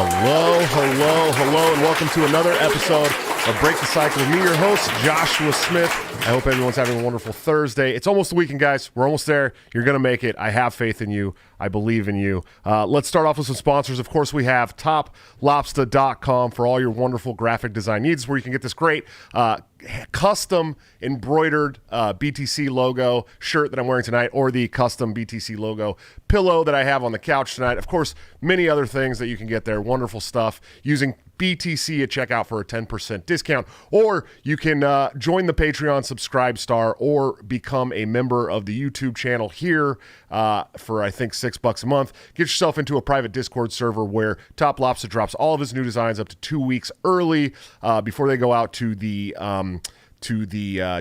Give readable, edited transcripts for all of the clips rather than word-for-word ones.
Hello, and welcome to another episode of Break the Cycle with me, your host, Joshua Smith. I hope everyone's having a wonderful Thursday. It's almost the weekend, guys. We're almost there. You're going to make it. I have faith in you. I believe in you. Let's start off with some sponsors. Of course, we have toplobster.com for all your wonderful graphic design needs, where you can get this great custom embroidered BTC logo shirt that I'm wearing tonight, or the custom BTC logo pillow that I have on the couch tonight. Of course, many other things that you can get there. Wonderful stuff using BTC at checkout for a 10% discount, or you can join the Patreon Subscribe Star or become a member of the YouTube channel here for I think $6 a month. Get yourself into a private Discord server where Top Lobster drops all of his new designs up to 2 weeks early before they go out to the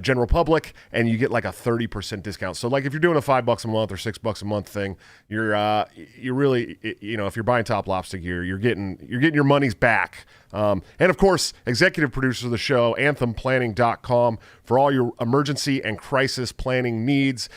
general public, and you get like a 30% discount. So like if you're doing a $5 a month or $6 a month thing, you're really, if you're buying Top Lobster gear, you're getting your money's back. And of course, executive producers of the show, anthemplanning.com, for all your emergency and crisis planning needs.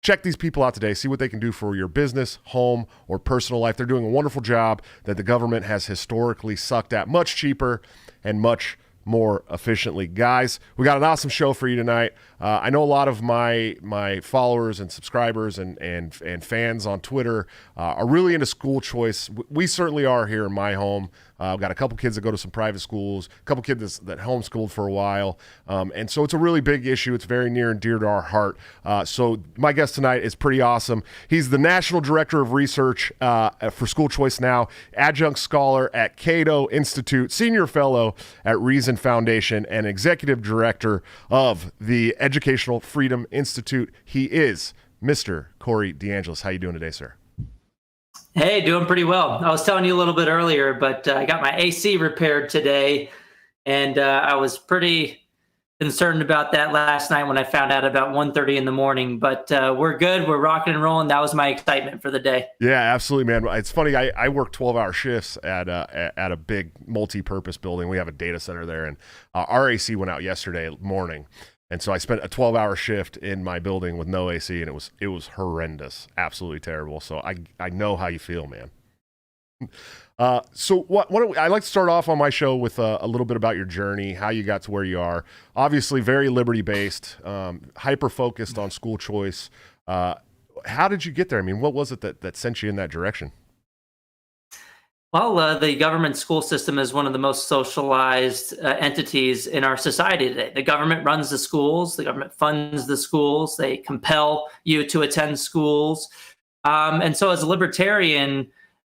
Check these people out today. See what they can do for your business, home, or personal life. They're doing a wonderful job that the government has historically sucked at, much cheaper and much more efficiently. Guys, we got an awesome show for you tonight. I know a lot of my followers and subscribers and fans on Twitter are really into school choice. We certainly are here in my home. I've got a couple kids that go to some private schools, a couple kids that homeschooled for a while, and so it's a really big issue. It's very near and dear to our heart. So my guest tonight is pretty awesome. He's the National Director of Research for School Choice Now, adjunct scholar at Cato Institute, senior fellow at Reason Foundation, and executive director of the Educational Freedom Institute. He is Mr. Corey DeAngelis. How you doing today, sir? Hey, doing pretty well. I was telling you a little bit earlier, but I got my AC repaired today, and I was pretty concerned about that last night when I found out about 1:30 in the morning. But we're good. We're rocking and rolling. That was my excitement for the day. Yeah, absolutely, man. It's funny. I work 12-hour shifts at a big multi-purpose building. We have a data center there, and our AC went out yesterday morning. And so I spent a 12-hour shift in my building with no AC, and it was horrendous, absolutely terrible. So I know how you feel, man. So I like to start off on my show with a little bit about your journey, how you got to where you are. Obviously, very liberty-based, hyper-focused on school choice. How did you get there? I mean, what was it that sent you in that direction? Well, the government school system is one of the most socialized entities in our society today. The government runs the schools. The government funds the schools. They compel you to attend schools. And so as a libertarian,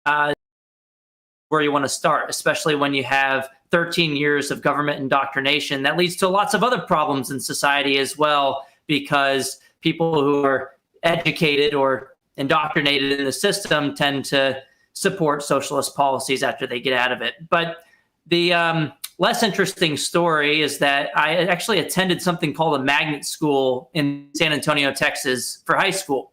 where you want to start, especially when you have 13 years of government indoctrination, that leads to lots of other problems in society as well, because people who are educated or indoctrinated in the system tend to support socialist policies after they get out of it. But the less interesting story is that I actually attended something called a magnet school in San Antonio, Texas for high school.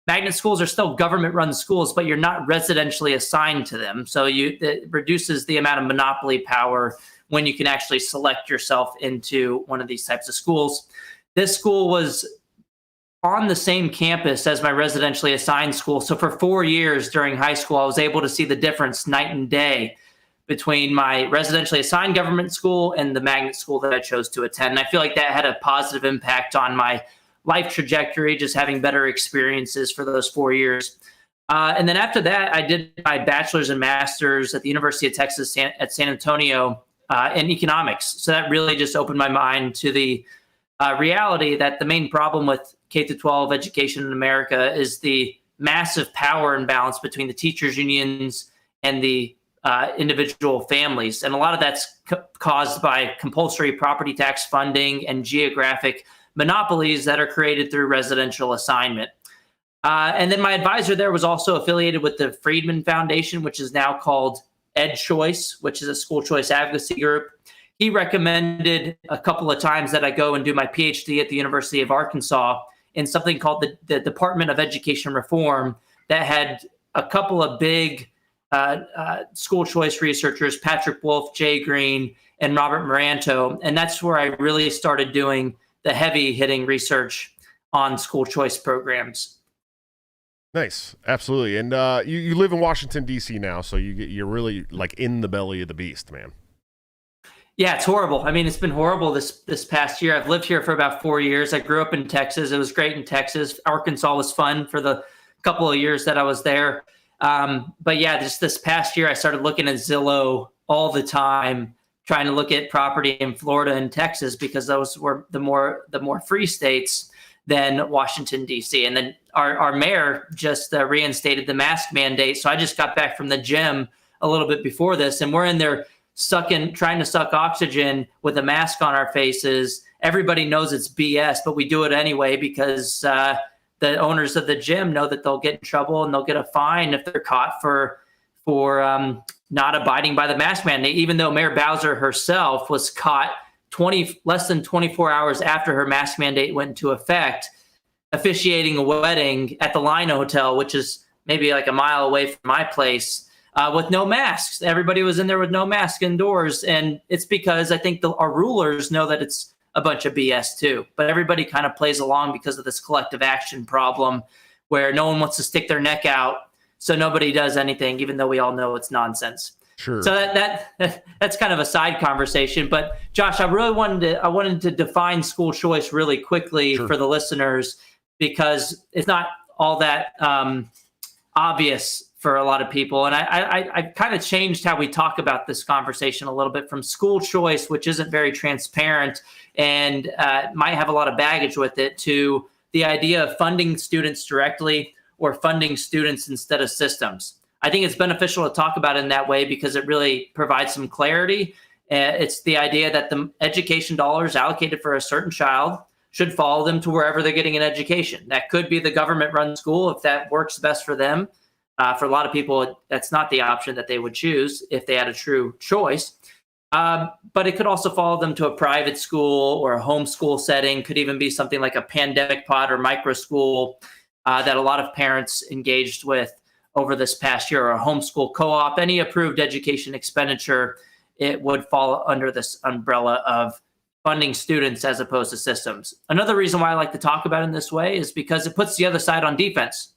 Magnet schools are still government-run schools, but you're not residentially assigned to them. So it reduces the amount of monopoly power when you can actually select yourself into one of these types of schools. This school was on the same campus as my residentially assigned school. So for 4 years during high school, I was able to see the difference night and day between my residentially assigned government school and the magnet school that I chose to attend. And I feel like that had a positive impact on my life trajectory, just having better experiences for those 4 years. And then after that, I did my bachelor's and master's at the University of Texas at San Antonio in economics. So that really just opened my mind to the reality that the main problem with K-12 education in America is the massive power imbalance between the teachers' unions and the individual families. And a lot of that's caused by compulsory property tax funding and geographic monopolies that are created through residential assignment. And then my advisor there was also affiliated with the Friedman Foundation, which is now called EdChoice, which is a school choice advocacy group. He recommended a couple of times that I go and do my PhD at the University of Arkansas in something called the Department of Education Reform that had a couple of big school choice researchers, Patrick Wolf, Jay Green, and Robert Maranto. And that's where I really started doing the heavy hitting research on school choice programs. Nice. Absolutely. And you live in Washington, D.C. now, so you're really like in the belly of the beast, man. Yeah, it's horrible. I mean, it's been horrible this past year. I've lived here for about 4 years. I grew up in Texas. It was great in Texas. Arkansas was fun for the couple of years that I was there. But yeah, just this past year, I started looking at Zillow all the time, trying to look at property in Florida and Texas because those were the more free states than Washington, D.C. And then our mayor just reinstated the mask mandate. So I just got back from the gym a little bit before this, and we're in there trying to suck oxygen with a mask on our faces. Everybody knows it's BS, but we do it anyway because the owners of the gym know that they'll get in trouble and they'll get a fine if they're caught for not abiding by the mask mandate, even though Mayor Bowser herself was caught less than 24 hours after her mask mandate went into effect, officiating a wedding at the Line Hotel, which is maybe like a mile away from my place, with no masks. Everybody was in there with no mask indoors. And it's because I think our rulers know that it's a bunch of BS too. But everybody kind of plays along because of this collective action problem where no one wants to stick their neck out. So nobody does anything, even though we all know it's nonsense. Sure. So that's kind of a side conversation. But Josh, I wanted to define school choice really quickly for the listeners, because it's not all that obvious for a lot of people. And I kind of changed how we talk about this conversation a little bit from school choice, which isn't very transparent and might have a lot of baggage with it, to the idea of funding students directly or funding students instead of systems. I think it's beneficial to talk about it in that way because it really provides some clarity. It's the idea that the education dollars allocated for a certain child should follow them to wherever they're getting an education. That could be the government-run school if that works best for them. For a lot of people, that's not the option that they would choose if they had a true choice. But it could also follow them to a private school or a homeschool setting. Could even be something like a pandemic pod or micro school that a lot of parents engaged with over this past year, or a homeschool co-op. Any approved education expenditure, it would fall under this umbrella of funding students as opposed to systems. Another reason why I like to talk about it in this way is because it puts the other side on defense.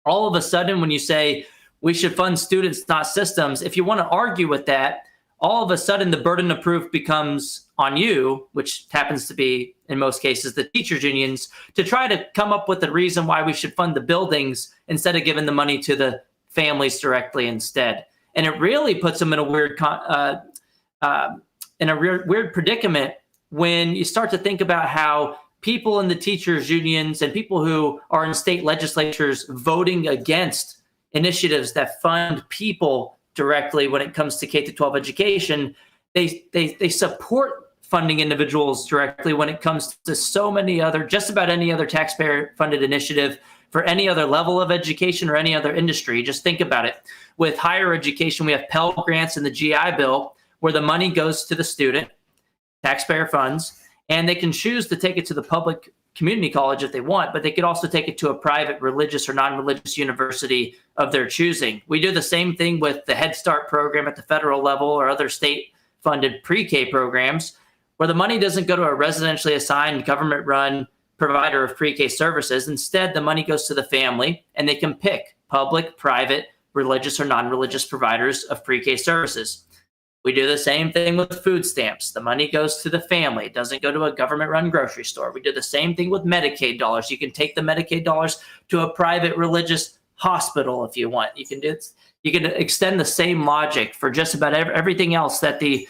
All of a sudden, when you say we should fund students, not systems, if you want to argue with that, all of a sudden the burden of proof becomes on you, which happens to be, in most cases, the teachers' unions, to try to come up with a reason why we should fund the buildings instead of giving the money to the families directly instead. And it really puts them in a weird weird predicament when you start to think about how people in the teachers' unions and people who are in state legislatures voting against initiatives that fund people directly when it comes to K-12 education, they support funding individuals directly when it comes to so many other, just about any other taxpayer-funded initiative for any other level of education or any other industry. Just think about it. With higher education, we have Pell Grants in the GI Bill, where the money goes to the student, taxpayer funds, and they can choose to take it to the public community college if they want, but they could also take it to a private religious or non-religious university of their choosing. We do the same thing with the Head Start program at the federal level or other state-funded pre-K programs, where the money doesn't go to a residentially assigned government-run provider of pre-K services. Instead, the money goes to the family, and they can pick public, private, religious, or non-religious providers of pre-K services. We do the same thing with food stamps. The money goes to the family. It doesn't go to a government-run grocery store. We do the same thing with Medicaid dollars. You can take the Medicaid dollars to a private religious hospital if you want. You can extend the same logic for just about everything else that the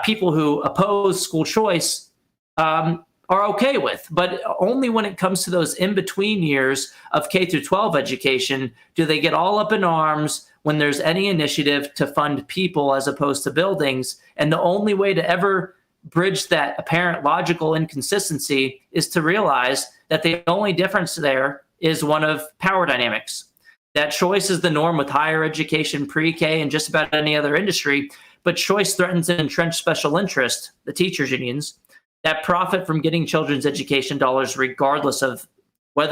people who oppose school choice are okay with. But only when it comes to those in-between years of K through 12 education do they get all up in arms when there's any initiative to fund people as opposed to buildings. And the only way to ever bridge that apparent logical inconsistency is to realize that the only difference there is one of power dynamics. That choice is the norm with higher education, pre-K, and just about any other industry, but choice threatens an entrenched special interest, the teachers' unions, that profit from getting children's education dollars regardless of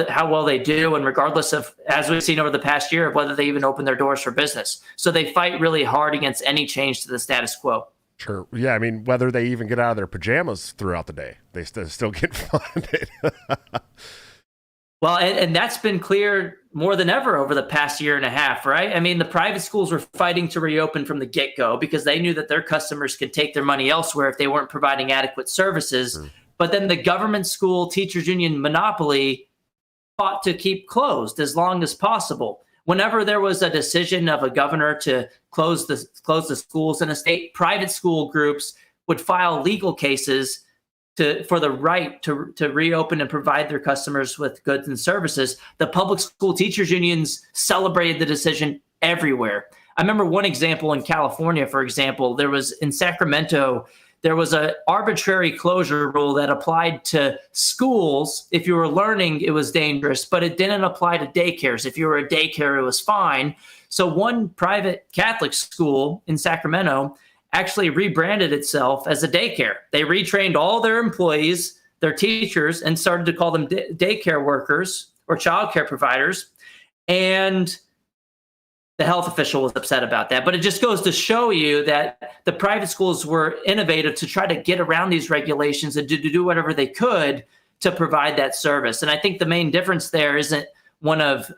how well they do, and regardless of, as we've seen over the past year, of whether they even open their doors for business. So they fight really hard against any change to the status quo. Sure. Yeah, I mean, whether they even get out of their pajamas throughout the day, they still get funded. Well, and that's been clear more than ever over the past year and a half, right? I mean, the private schools were fighting to reopen from the get-go because they knew that their customers could take their money elsewhere if they weren't providing adequate services. Sure. But then the government school teachers union monopoly fought to keep closed as long as possible. Whenever there was a decision of a governor to close the schools in a state, private school groups would file legal cases for the right to reopen and provide their customers with goods and services. The public school teachers unions celebrated the decision everywhere. I remember one example in California, for example, in Sacramento, there was an arbitrary closure rule that applied to schools. If you were learning, it was dangerous, but it didn't apply to daycares. If you were a daycare, it was fine. So one private Catholic school in Sacramento actually rebranded itself as a daycare. They retrained all their employees, their teachers, and started to call them daycare workers or childcare providers. And the health official was upset about that. But it just goes to show you that the private schools were innovative to try to get around these regulations and to do whatever they could to provide that service. And I think the main difference there isn't one of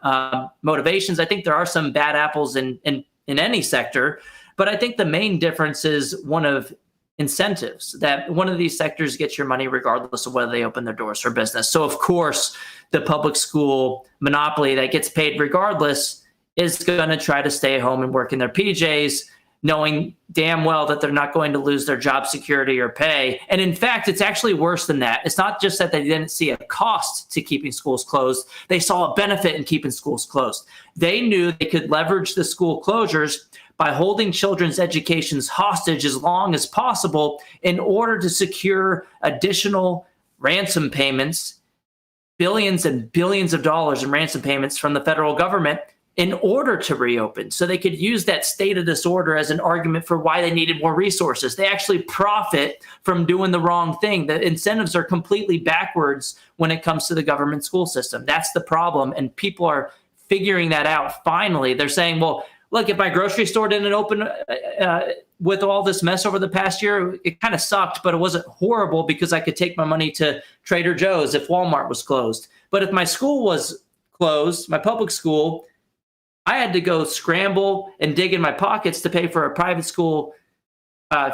motivations. I think there are some bad apples in any sector. But I think the main difference is one of incentives, that one of these sectors gets your money regardless of whether they open their doors for business. So, of course, the public school monopoly that gets paid regardless is going to try to stay home and work in their PJs, knowing damn well that they're not going to lose their job security or pay. And in fact, it's actually worse than that. It's not just that they didn't see a cost to keeping schools closed. They saw a benefit in keeping schools closed. They knew they could leverage the school closures by holding children's educations hostage as long as possible in order to secure additional ransom payments, billions and billions of dollars in ransom payments from the federal government in order to reopen. So they could use that state of disorder as an argument for why they needed more resources. They actually profit from doing the wrong thing. The incentives are completely backwards when it comes to the government school system. That's the problem. And people are figuring that out finally. They're saying, well, look, if my grocery store didn't open with all this mess over the past year, it kind of sucked, but it wasn't horrible because I could take my money to Trader Joe's if Walmart was closed. But if my school was closed, my public school, I had to go scramble and dig in my pockets to pay for a private school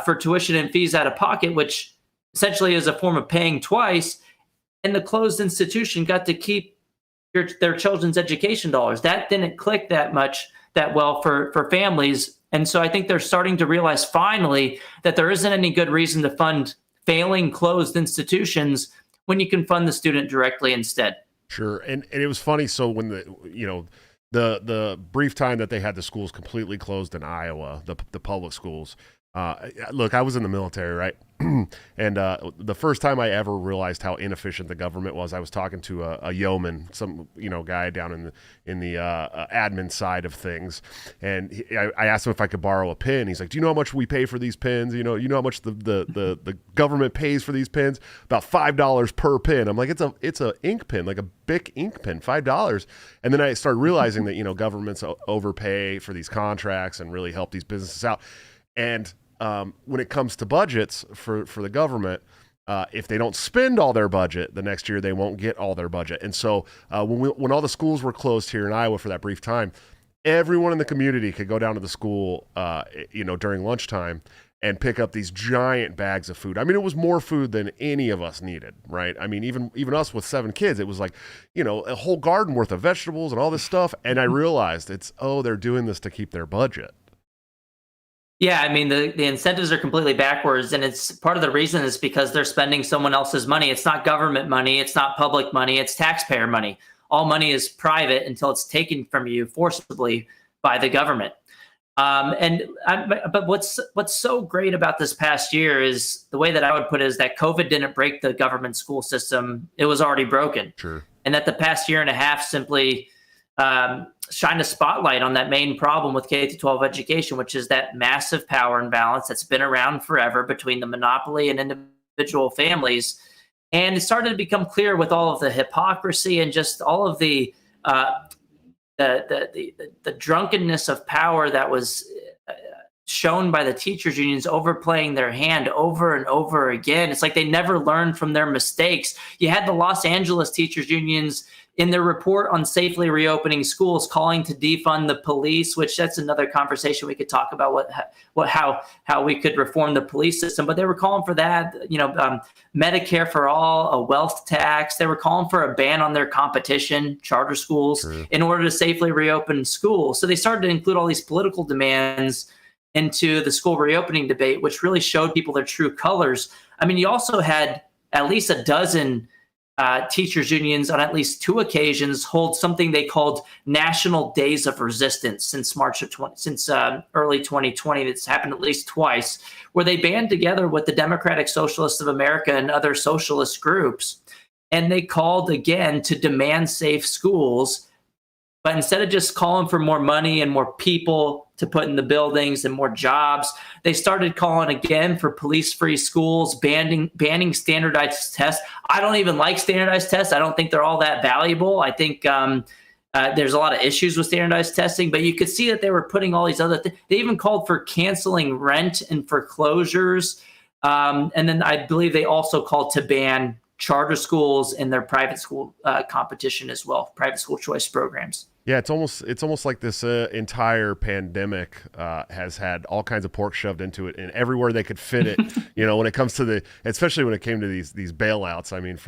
for tuition and fees out of pocket, which essentially is a form of paying twice. And the closed institution got to keep their children's education dollars. That didn't click that well for families. And so I think they're starting to realize finally that there isn't any good reason to fund failing closed institutions when you can fund the student directly instead. Sure. And it was funny. So when the brief time that they had the schools completely closed in Iowa, the public schools, look, I was in the military, right? And the first time I ever realized how inefficient the government was, I was talking to a yeoman, some guy down in the admin side of things, and I asked him if I could borrow a pen. He's like, "Do you know how much we pay for these pens? You know how much the government pays for these pens? About $5 per pen." I'm like, "It's a ink pen, like a Bic ink pen, $5." And then I started realizing that governments overpay for these contracts and really help these businesses out. And when it comes to budgets for the government, if they don't spend all their budget the next year, they won't get all their budget. And so when all the schools were closed here in Iowa for that brief time, everyone in the community could go down to the school, during lunchtime and pick up these giant bags of food. I mean, it was more food than any of us needed, right? I mean, even us with 7 kids, it was like, a whole garden worth of vegetables and all this stuff. And I realized they're doing this to keep their budget. Yeah, I mean, the incentives are completely backwards, and it's part of the reason is because they're spending someone else's money. It's not government money. It's not public money. It's taxpayer money. All money is private until it's taken from you forcibly by the government. But what's so great about this past year is the way that I would put it is that COVID didn't break the government school system. It was already broken. Sure. And that the past year and a half simply shine a spotlight on that main problem with K-12 education, which is that massive power imbalance that's been around forever between the monopoly and individual families. And it started to become clear with all of the hypocrisy and just all of the drunkenness of power that was shown by the teachers unions overplaying their hand over and over again. It's like they never learned from their mistakes. You had the Los Angeles teachers unions in their report on safely reopening schools, calling to defund the police, which that's another conversation we could talk about how we could reform the police system. But they were calling for that, Medicare for all, a wealth tax. They were calling for a ban on their competition, charter schools, True. in order to safely reopen schools. So they started to include all these political demands into the school reopening debate, which really showed people their true colors. I mean, you also had at least a dozen teachers unions on at least two occasions hold something they called National Days of Resistance since early 2020. It's happened at least twice, where they band together with the Democratic Socialists of America and other socialist groups, and they called again to demand safe schools. But instead of just calling for more money and more people to put in the buildings and more jobs, they started calling again for police-free schools, banning standardized tests. I don't even like standardized tests. I don't think they're all that valuable. I think there's a lot of issues with standardized testing, but you could see that they were putting all these other things. They even called for canceling rent and foreclosures. And then I believe they also called to ban charter schools and their private school competition as well, private school choice programs. Yeah, it's almost like this entire pandemic has had all kinds of pork shoved into it, and everywhere they could fit it. When it comes to especially when it came to these bailouts. I mean,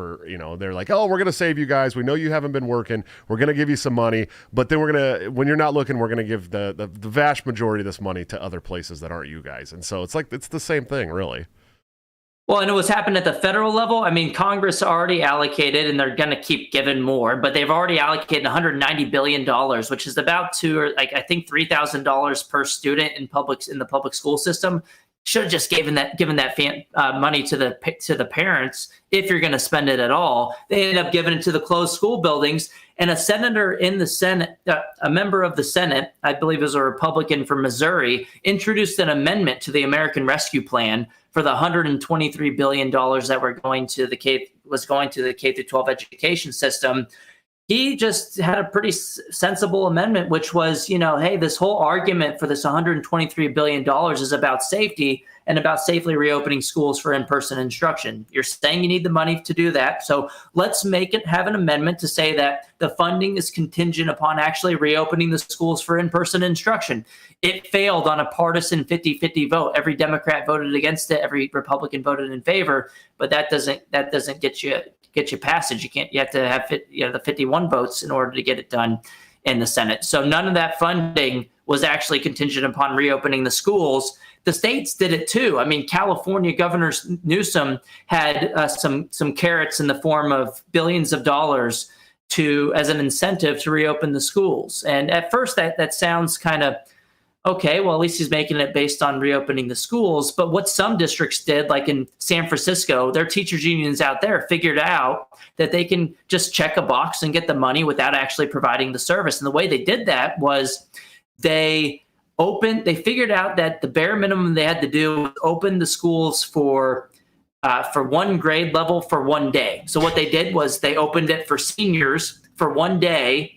they're like, oh, we're gonna save you guys. We know you haven't been working. We're gonna give you some money, but then when you're not looking, we're gonna give the vast majority of this money to other places that aren't you guys. And so it's the same thing, really. Well, and it was happening at the federal level. I mean, Congress already allocated, and they're going to keep giving more, but they've already allocated $190 billion, which is about I think $3,000 per student in the public school system. Should have just given that money to the parents if you're going to spend it at all. They ended up giving it to the closed school buildings. And a senator in the Senate, a member of the Senate, I believe it was a Republican from Missouri, introduced an amendment to the American Rescue Plan for the $123 billion that was going to the K through 12 education system. He just had a pretty sensible amendment, which was, hey, this whole argument for this $123 billion is about safety and about safely reopening schools for in-person instruction. You're saying you need the money to do that. So let's have an amendment to say that the funding is contingent upon actually reopening the schools for in-person instruction. It failed on a partisan 50-50 vote. Every Democrat voted against it. Every Republican voted in favor. But that doesn't get you passage. You have to have the 51 votes in order to get it done in the Senate. So none of that funding was actually contingent upon reopening the schools. The states did it too. I mean, California Governor Newsom had some carrots in the form of billions of dollars as an incentive to reopen the schools. And at first that sounds kind of okay, well, at least he's making it based on reopening the schools. But what some districts did, like in San Francisco, their teachers unions out there figured out that they can just check a box and get the money without actually providing the service. And the way they did that was they figured out that the bare minimum they had to do was open the schools for one grade level for one day. So what they did was they opened it for seniors for one day.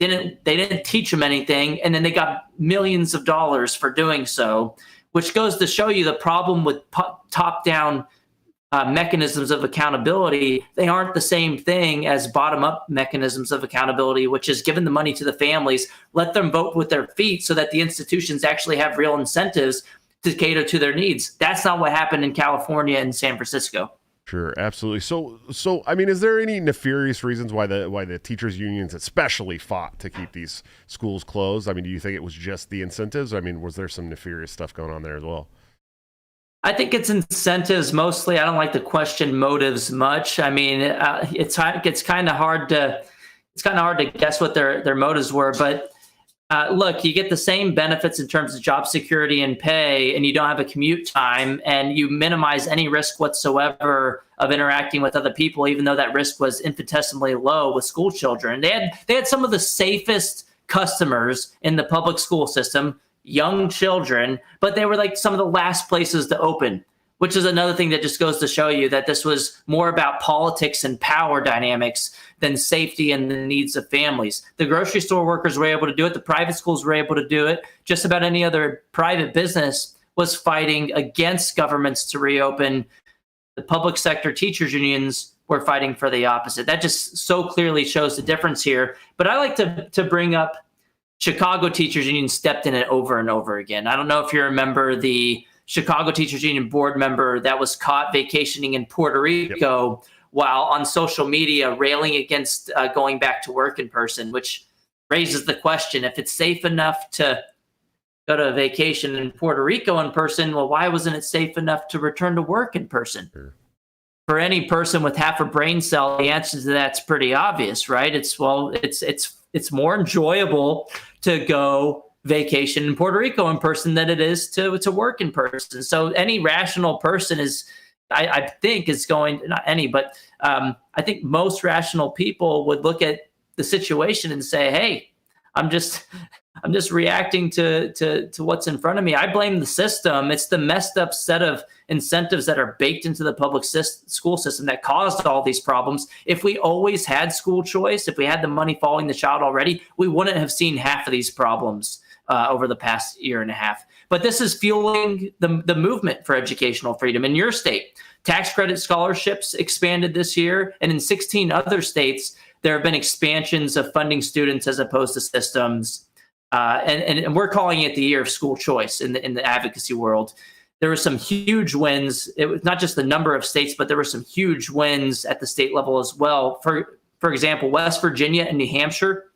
They didn't teach them anything, and then they got millions of dollars for doing so, which goes to show you the problem with top-down mechanisms of accountability. They aren't the same thing as bottom-up mechanisms of accountability, which is giving the money to the families, let them vote with their feet so that the institutions actually have real incentives to cater to their needs. That's not what happened in California and San Francisco. Sure, absolutely. So I mean, is there any nefarious reasons why the teachers unions especially fought to keep these schools closed? I mean, do you think it was just the incentives? I mean, was there some nefarious stuff going on there as well? I think it's incentives mostly. I don't like to question motives much. I mean, it's kind of hard to guess what their motives were, but. Look, you get the same benefits in terms of job security and pay, and you don't have a commute time, and you minimize any risk whatsoever of interacting with other people, even though that risk was infinitesimally low with school children. They had some of the safest customers in the public school system, young children, but they were like some of the last places to open, which is another thing that just goes to show you that this was more about politics and power dynamics than safety and the needs of families. The grocery store workers were able to do it. The private schools were able to do it. Just about any other private business was fighting against governments to reopen. The public sector teachers unions we're fighting for the opposite. That just so clearly shows the difference here. But I like to bring up Chicago Teachers Union stepped in it over and over again. I don't know if you remember the Chicago Teachers Union board member that was caught vacationing in Puerto Rico while on social media railing against going back to work in person, which raises the question, if it's safe enough to go to a vacation in Puerto Rico in person, well, why wasn't it safe enough to return to work in person? Sure. For any person with half a brain cell, the answer to that's pretty obvious, right? It's more enjoyable to go vacation in Puerto Rico in person than it is to work in person. So any rational person I think is going, not any, but I think most rational people would look at the situation and say, hey, I'm just reacting to what's in front of me. I blame the system. It's the messed up set of incentives that are baked into the public school system that caused all these problems. If we always had school choice, if we had the money following the child already, we wouldn't have seen half of these problems over the past year and a half. But this is fueling the movement for educational freedom in your state. Tax credit scholarships expanded this year, and in 16 other states, there have been expansions of funding students as opposed to systems. And we're calling it the year of school choice in the advocacy world. There were some huge wins. It was not just the number of states, but there were some huge wins at the state level as well. For example, West Virginia and New Hampshire,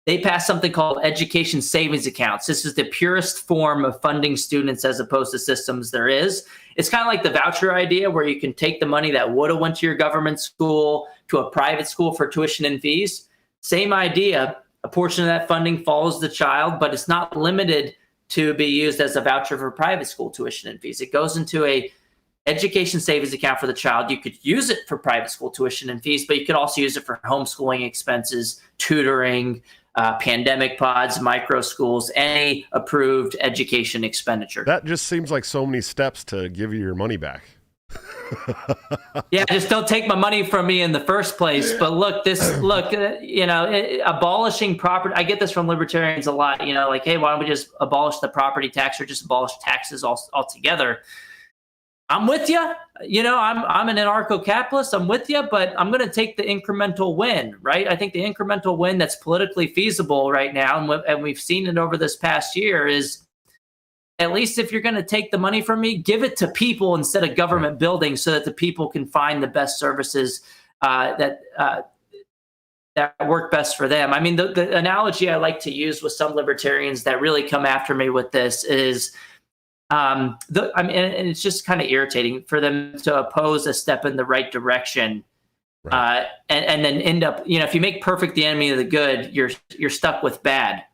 they passed something called education savings accounts. This is the purest form of funding students as opposed to systems there is. It's kind of like the voucher idea where you can take the money that would have went to your government school to a private school for tuition and fees. Same idea. A portion of that funding follows the child, but it's not limited to be used as a voucher for private school tuition and fees. It goes into a education savings account for the child. You could use it for private school tuition and fees, but you could also use it for homeschooling expenses, tutoring, pandemic pods, micro schools, any approved education expenditure. That just seems like so many steps to give you your money back. Yeah, just don't take my money from me in the first place. But abolishing property. I get this from libertarians a lot. Like, hey, why don't we just abolish the property tax or just abolish taxes altogether? I'm with you. I'm an anarcho-capitalist. I'm with you, but I'm going to take the incremental win, right? I think the incremental win that's politically feasible right now, and we've seen it over this past year, is at least if you're going to take the money from me, give it to people instead of government buildings so that the people can find the best services that work best for them. I mean, the analogy I like to use with some libertarians that really come after me with this is, and it's just kind of irritating for them to oppose a step in the right direction, right. And then end up, if you make perfect the enemy of the good, you're stuck with bad.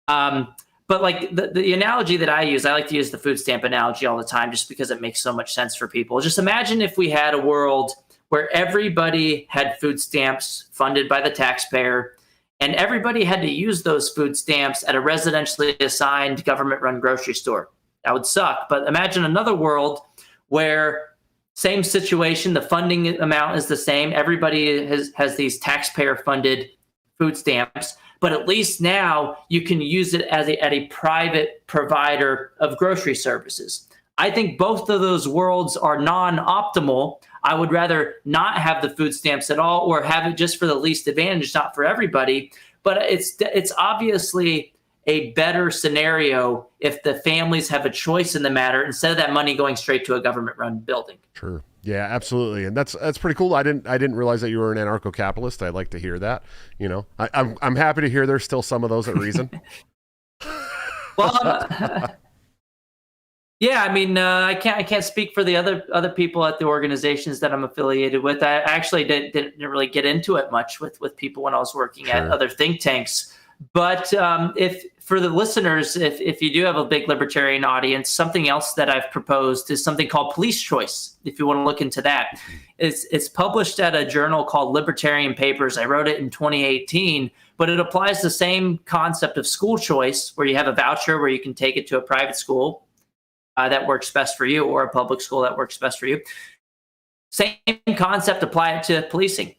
But like the analogy that I use, I like to use the food stamp analogy all the time just because it makes so much sense for people. Just imagine if we had a world where everybody had food stamps funded by the taxpayer, and everybody had to use those food stamps at a residentially assigned government-run grocery store. That would suck. But imagine another world where same situation, the funding amount is the same. Everybody has these taxpayer-funded food stamps, but at least now you can use it as a private provider of grocery services. I think both of those worlds are non-optimal. I would rather not have the food stamps at all, or have it just for the least advantage, not for everybody. But it's obviously a better scenario if the families have a choice in the matter instead of that money going straight to a government-run building. Sure. Yeah, absolutely. And that's pretty cool. I didn't realize that you were an anarcho-capitalist. I'd like to hear that. I'm happy to hear there's still some of those at Reason. Well, yeah, I mean, I can't speak for the other people at the organizations that I'm affiliated with. I actually didn't really get into it much with people when I was working at other think tanks. But if for the listeners, if you do have a big libertarian audience, something else that I've proposed is something called police choice. If you want to look into that, it's published at a journal called Libertarian Papers. I wrote it in 2018, but it applies the same concept of school choice, where you have a voucher where you can take it to a private school that works best for you, or a public school that works best for you. Same concept, apply it to policing.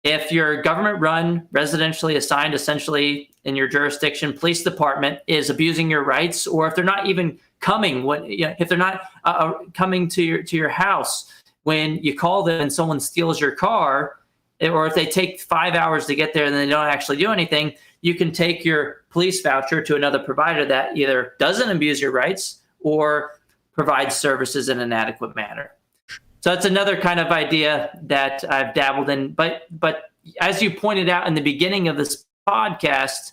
If your government-run, residentially assigned, essentially in your jurisdiction, police department is abusing your rights, or if they're not even coming, if they're not coming to your house when you call them and someone steals your car, or if they take 5 hours to get there and they don't actually do anything, you can take your police voucher to another provider that either doesn't abuse your rights or provides services in an adequate manner. So it's another kind of idea that I've dabbled in. But as you pointed out in the beginning of this podcast,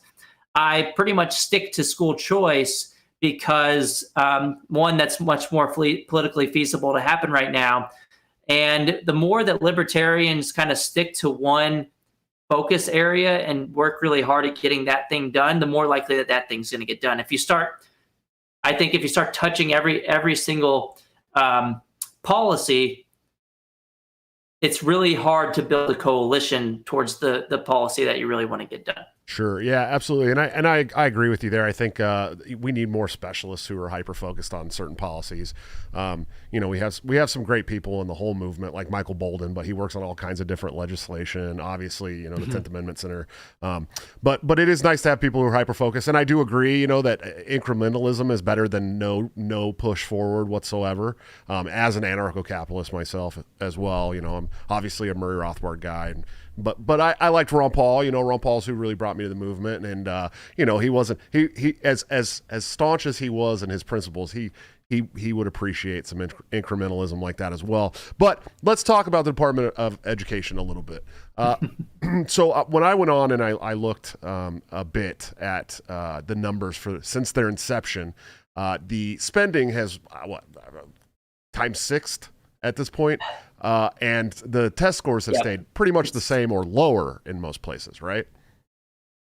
I pretty much stick to school choice because one, that's much more politically feasible to happen right now. And the more that libertarians kind of stick to one focus area and work really hard at getting that thing done, the more likely that thing's going to get done. If you start touching every single policy, it's really hard to build a coalition towards the policy that you really want to get done. Sure. Yeah, absolutely. And I agree with you there. I think we need more specialists who are hyper focused on certain policies. We have some great people in the whole movement, like Michael Bolden, but he works on all kinds of different legislation. Obviously, the 10th Amendment Center. But it is nice to have people who are hyper focused. And I do agree, that incrementalism is better than no push forward whatsoever. As an anarcho-capitalist myself as well, I'm obviously a Murray Rothbard guy. But I liked Ron Paul. Ron Paul's who really brought me to the movement, and he wasn't he as staunch as he was in his principles. He would appreciate some incrementalism like that as well. But let's talk about the Department of Education a little bit. So when I went on and I looked a bit at the numbers since their inception, the spending has times sixth at this point. And the test scores have stayed pretty much the same or lower in most places, right?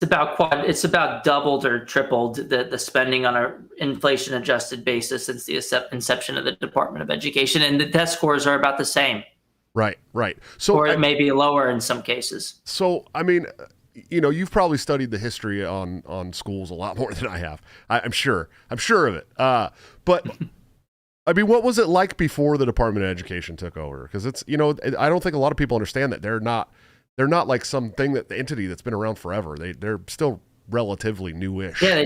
It's about doubled or tripled the spending on an inflation-adjusted basis since the inception of the Department of Education, and the test scores are about the same. Right. So, or it may be lower in some cases. So, I mean, you've probably studied the history on schools a lot more than I have. I'm sure of it. But I mean, what was it like before the Department of Education took over? Because it's, I don't think a lot of people understand that they're not like something the entity that's been around forever. They're still relatively newish. Yeah,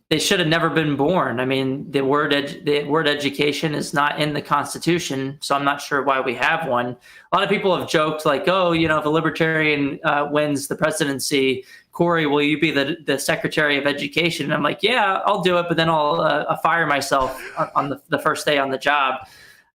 they should have never been born. I mean, the word education is not in the Constitution, so I'm not sure why we have one. A lot of people have joked like, oh, if a libertarian wins the presidency, Corey, will you be the Secretary of Education? And I'm like, yeah, I'll do it, but then I'll fire myself on the first day on the job.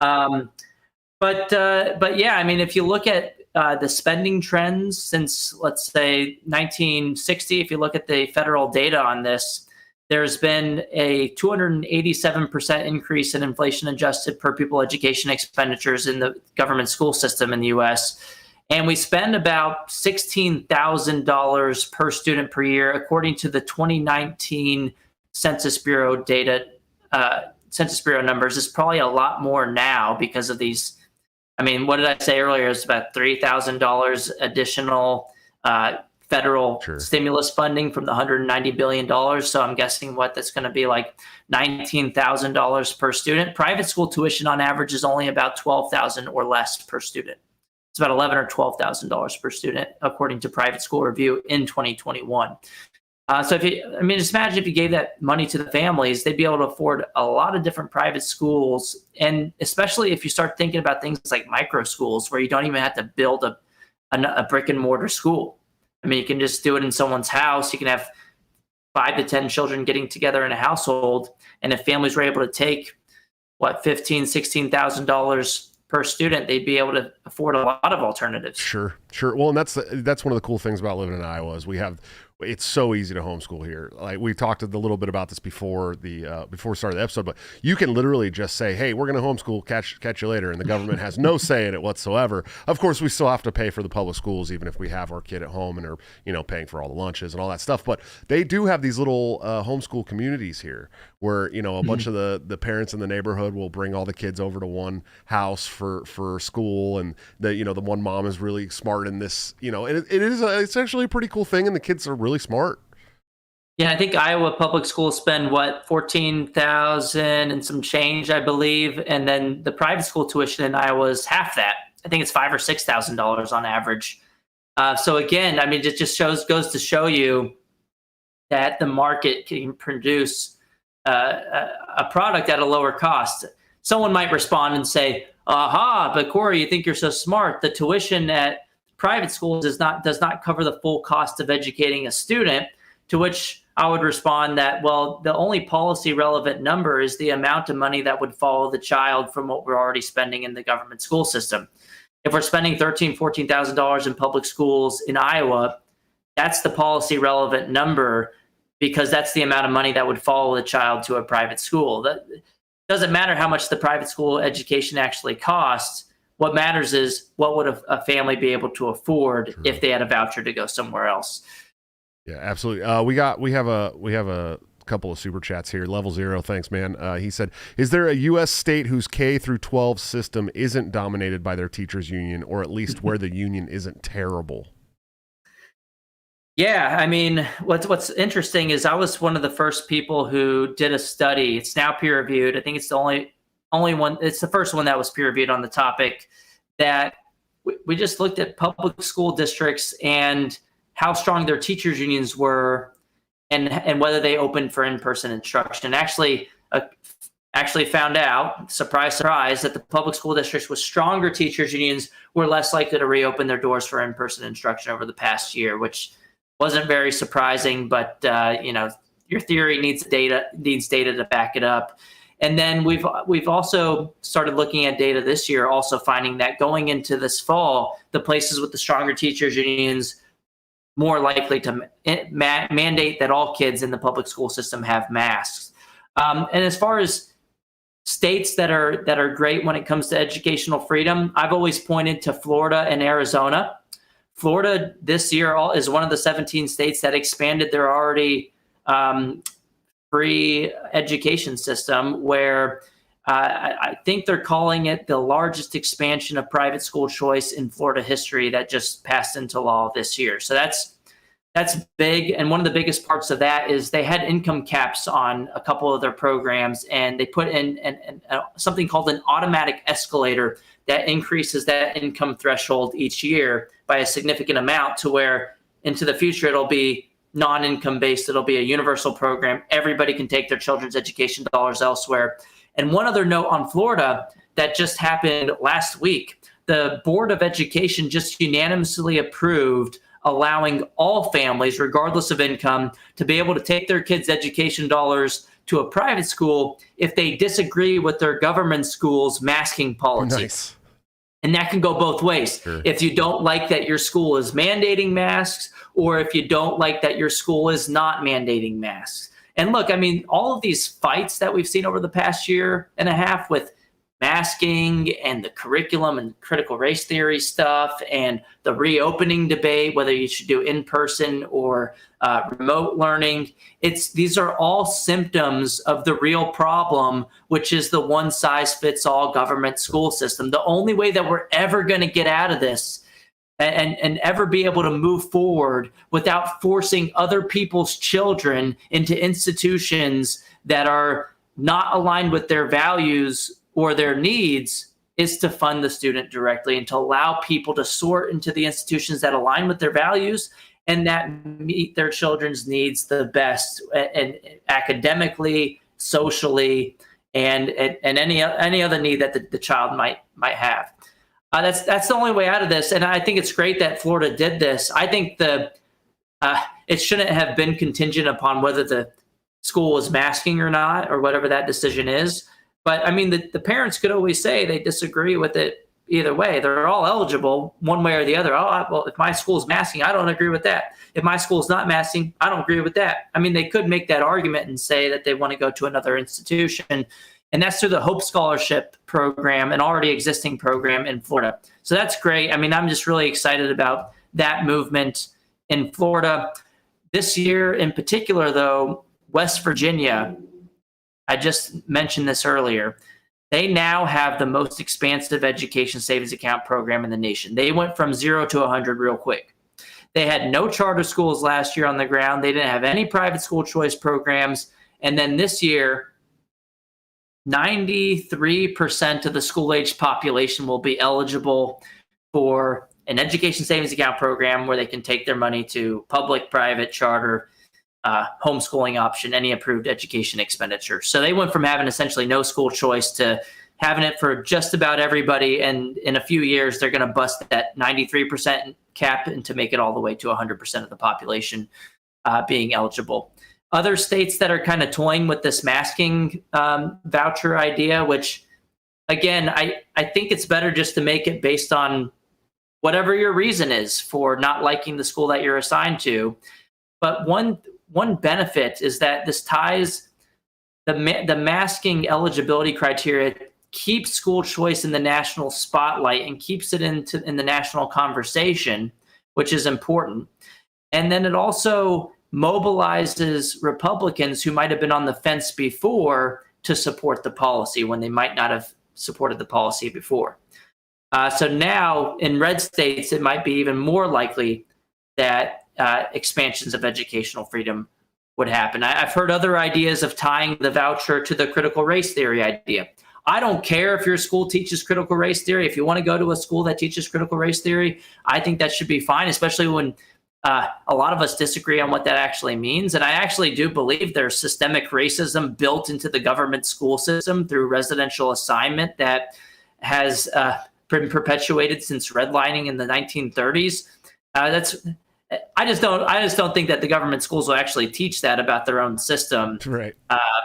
But yeah, I mean, if you look at the spending trends since, let's say, 1960, if you look at the federal data on this, there's been a 287% increase in inflation-adjusted per pupil education expenditures in the government school system in the U.S., and we spend about $16,000 per student per year, according to the 2019 Census Bureau data. Census Bureau numbers is probably a lot more now because of these. I mean, what did I say earlier? It's about $3,000 additional federal stimulus funding from the $190 billion. So I'm guessing that's going to be like $19,000 per student. Private school tuition on average is only about $12,000 or less per student. It's about $11,000 or $12,000 per student, according to Private School Review in 2021. So just imagine if you gave that money to the families, they'd be able to afford a lot of different private schools. And especially if you start thinking about things like micro schools, where you don't even have to build a brick and mortar school. I mean, you can just do it in someone's house. You can have 5 to 10 children getting together in a household. And if families were able to take $15,000, $16,000 per student, they'd be able to afford a lot of alternatives. Sure. Well, and that's one of the cool things about living in Iowa is it's so easy to homeschool here. Like we talked a little bit about this before we started the episode, but you can literally just say, hey, we're going to homeschool, catch you later. And the government has no say in it whatsoever. Of course, we still have to pay for the public schools, even if we have our kid at home and are, paying for all the lunches and all that stuff. But they do have these little homeschool communities here where, a bunch of the parents in the neighborhood will bring all the kids over to one house for school. And the one mom is really smart in this, it's actually a pretty cool thing. And the kids are really smart. Yeah, I think Iowa public schools spend $14,000 and some change, I believe, and then the private school tuition in Iowa is half that. I think it's $5,000 or $6,000 on average. So again, I mean, it just goes to show you that the market can produce a product at a lower cost. Someone might respond and say, aha, but Corey, you think you're so smart. The tuition at private schools does not cover the full cost of educating a student, to which I would respond that, well, the only policy relevant number is the amount of money that would follow the child from what we're already spending in the government school system. If we're spending $13,000, $14,000 in public schools in Iowa, that's the policy relevant number, because that's the amount of money that would follow the child to a private school. That doesn't matter how much the private school education actually costs. What matters is what would a family be able to afford if they had a voucher to go somewhere else. Yeah, absolutely. We have a couple of super chats here. Level Zero, thanks, man. He said, "Is there a U.S. state whose K through 12 system isn't dominated by their teachers union, or at least where the union isn't terrible?" Yeah, I mean, what's interesting is I was one of the first people who did a study. It's now peer reviewed. I think it's the only one. It's the first one that was peer reviewed on the topic. That we just looked at public school districts and how strong their teachers unions were, and whether they opened for in-person instruction. Actually found out, surprise, surprise, that the public school districts with stronger teachers unions were less likely to reopen their doors for in-person instruction over the past year, which wasn't very surprising, but your theory needs data to back it up. And then we've also started looking at data this year, also finding that going into this fall, the places with the stronger teachers unions more likely to mandate that all kids in the public school system have masks. And as far as states that are great when it comes to educational freedom, I've always pointed to Florida and Arizona. Florida this year is one of the 17 states that expanded their already free education system, where I think they're calling it the largest expansion of private school choice in Florida history, that just passed into law this year. So that's big. And one of the biggest parts of that is they had income caps on a couple of their programs, and they put in something called an automatic escalator that increases that income threshold each year by a significant amount, to where into the future it'll be non-income based. It'll be a universal program. Everybody can take their children's education dollars elsewhere. And one other note on Florida that just happened last week, the Board of Education just unanimously approved allowing all families, regardless of income, to be able to take their kids' education dollars to a private school if they disagree with their government school's masking policy. Nice. And that can go both ways. Sure. If you don't like that your school is mandating masks, or if you don't like that your school is not mandating masks. And look, I mean, all of these fights that we've seen over the past year and a half with masking and the curriculum and critical race theory stuff and the reopening debate, whether you should do in-person or remote learning, these are all symptoms of the real problem, which is the one-size-fits-all government school system. The only way that we're ever going to get out of this and ever be able to move forward without forcing other people's children into institutions that are not aligned with their values or their needs is to fund the student directly and to allow people to sort into the institutions that align with their values and that meet their children's needs the best, and academically, socially, and any other need that the child might have. That's the only way out of this. And I think it's great that Florida did this. I think it shouldn't have been contingent upon whether the school was masking or not, or whatever that decision is. But I mean, the parents could always say they disagree with it either way. They're all eligible one way or the other. Well, if my school's masking, I don't agree with that. If my school's not masking, I don't agree with that. I mean, they could make that argument and say that they want to go to another institution. And that's through the Hope Scholarship program, an already existing program in Florida. So that's great. I mean, I'm just really excited about that movement in Florida. This year in particular, though, West Virginia, I just mentioned this earlier, they now have the most expansive education savings account program in the nation. They went from 0 to 100 real quick. They had no charter schools last year on the ground. They didn't have any private school choice programs. And then this year, 93% of the school-aged population will be eligible for an education savings account program where they can take their money to public, private, charter, homeschooling option, any approved education expenditure. So they went from having essentially no school choice to having it for just about everybody. And in a few years, they're going to bust that 93% cap and to make it all the way to 100% of the population being eligible. Other states that are kind of toying with this masking voucher idea, which, again, I think it's better just to make it based on whatever your reason is for not liking the school that you're assigned to. But one benefit is that this ties the masking eligibility criteria, keeps school choice in the national spotlight and keeps it in the national conversation, which is important. And then it also mobilizes Republicans who might have been on the fence before to support the policy when they might not have supported the policy before. So now in red states, it might be even more likely that expansions of educational freedom would happen. I've heard other ideas of tying the voucher to the critical race theory idea. I don't care if your school teaches critical race theory. If you want to go to a school that teaches critical race theory, I think that should be fine, especially when a lot of us disagree on what that actually means. And I actually do believe there's systemic racism built into the government school system through residential assignment that has been perpetuated since redlining in the 1930s. I just don't think that the government schools will actually teach that about their own system. Right.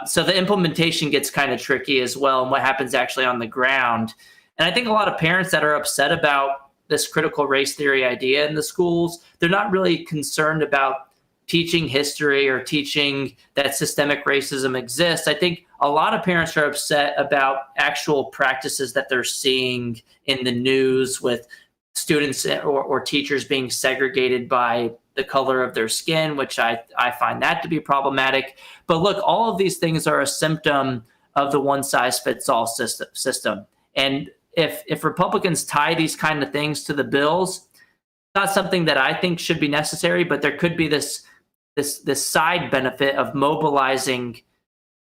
So the implementation gets kind of tricky as well, and what happens actually on the ground. And I think a lot of parents that are upset about this critical race theory idea in the schools, they're not really concerned about teaching history or teaching that systemic racism exists. I think a lot of parents are upset about actual practices that they're seeing in the news with students or teachers being segregated by the color of their skin, which I find that to be problematic. But look, all of these things are a symptom of the one-size-fits-all system. And if Republicans tie these kind of things to the bills, it's not something that I think should be necessary, but there could be this side benefit of mobilizing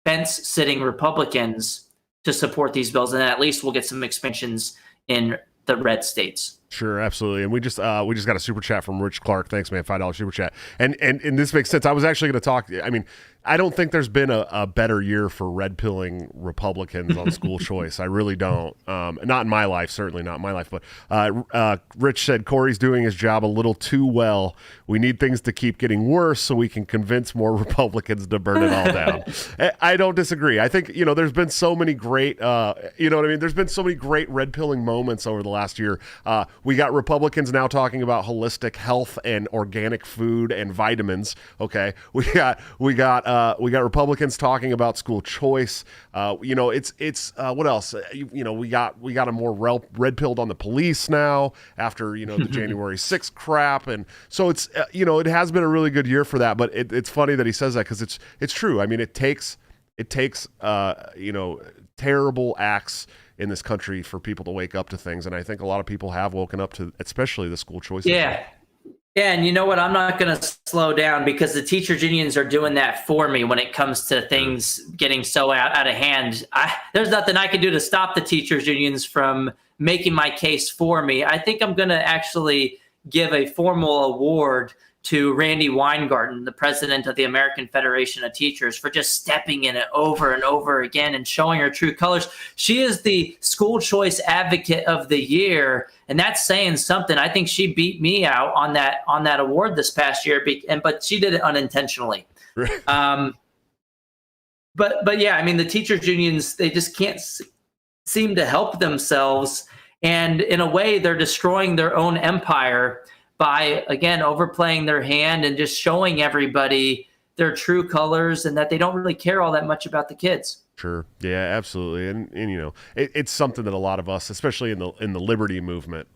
fence-sitting Republicans to support these bills, and at least we'll get some expansions in the red states. Sure, absolutely. And we just got a super chat from Rich Clark. Thanks, man. $5 super chat. And this makes sense. I was actually going to talk. I mean, I don't think there's been a better year for red pilling Republicans on school choice. I really don't. Not in my life, certainly not in my life. But Rich said Corey's doing his job a little too well. We need things to keep getting worse so we can convince more Republicans to burn it all down. I don't disagree. I think there's been so many great There's been so many great red pilling moments over the last year. We got Republicans now talking about holistic health and organic food and vitamins. Okay, we got Republicans talking about school choice. It's what else? We got a more red pilled on the police now after the January 6th crap, and so it's it has been a really good year for that. But it's funny that he says that because it's true. I mean, it takes terrible acts in this country for people to wake up to things. And I think a lot of people have woken up to, especially the school choice. Yeah. Yeah. And you know what? I'm not going to slow down because the teachers unions are doing that for me when it comes to things getting so out of hand. There's nothing I can do to stop the teachers unions from making my case for me. I think I'm going to actually give a formal award to Randy Weingarten, the president of the American Federation of Teachers, for just stepping in it over and over again and showing her true colors. She is the school choice advocate of the year, and that's saying something. I think she beat me out on that award this past year, but she did it unintentionally. But yeah, I mean, the teachers unions, they just can't seem to help themselves, and in a way, they're destroying their own empire by, again, overplaying their hand and just showing everybody their true colors and that they don't really care all that much about the kids. Sure. Yeah, absolutely. And it's something that a lot of us, especially in the liberty movement,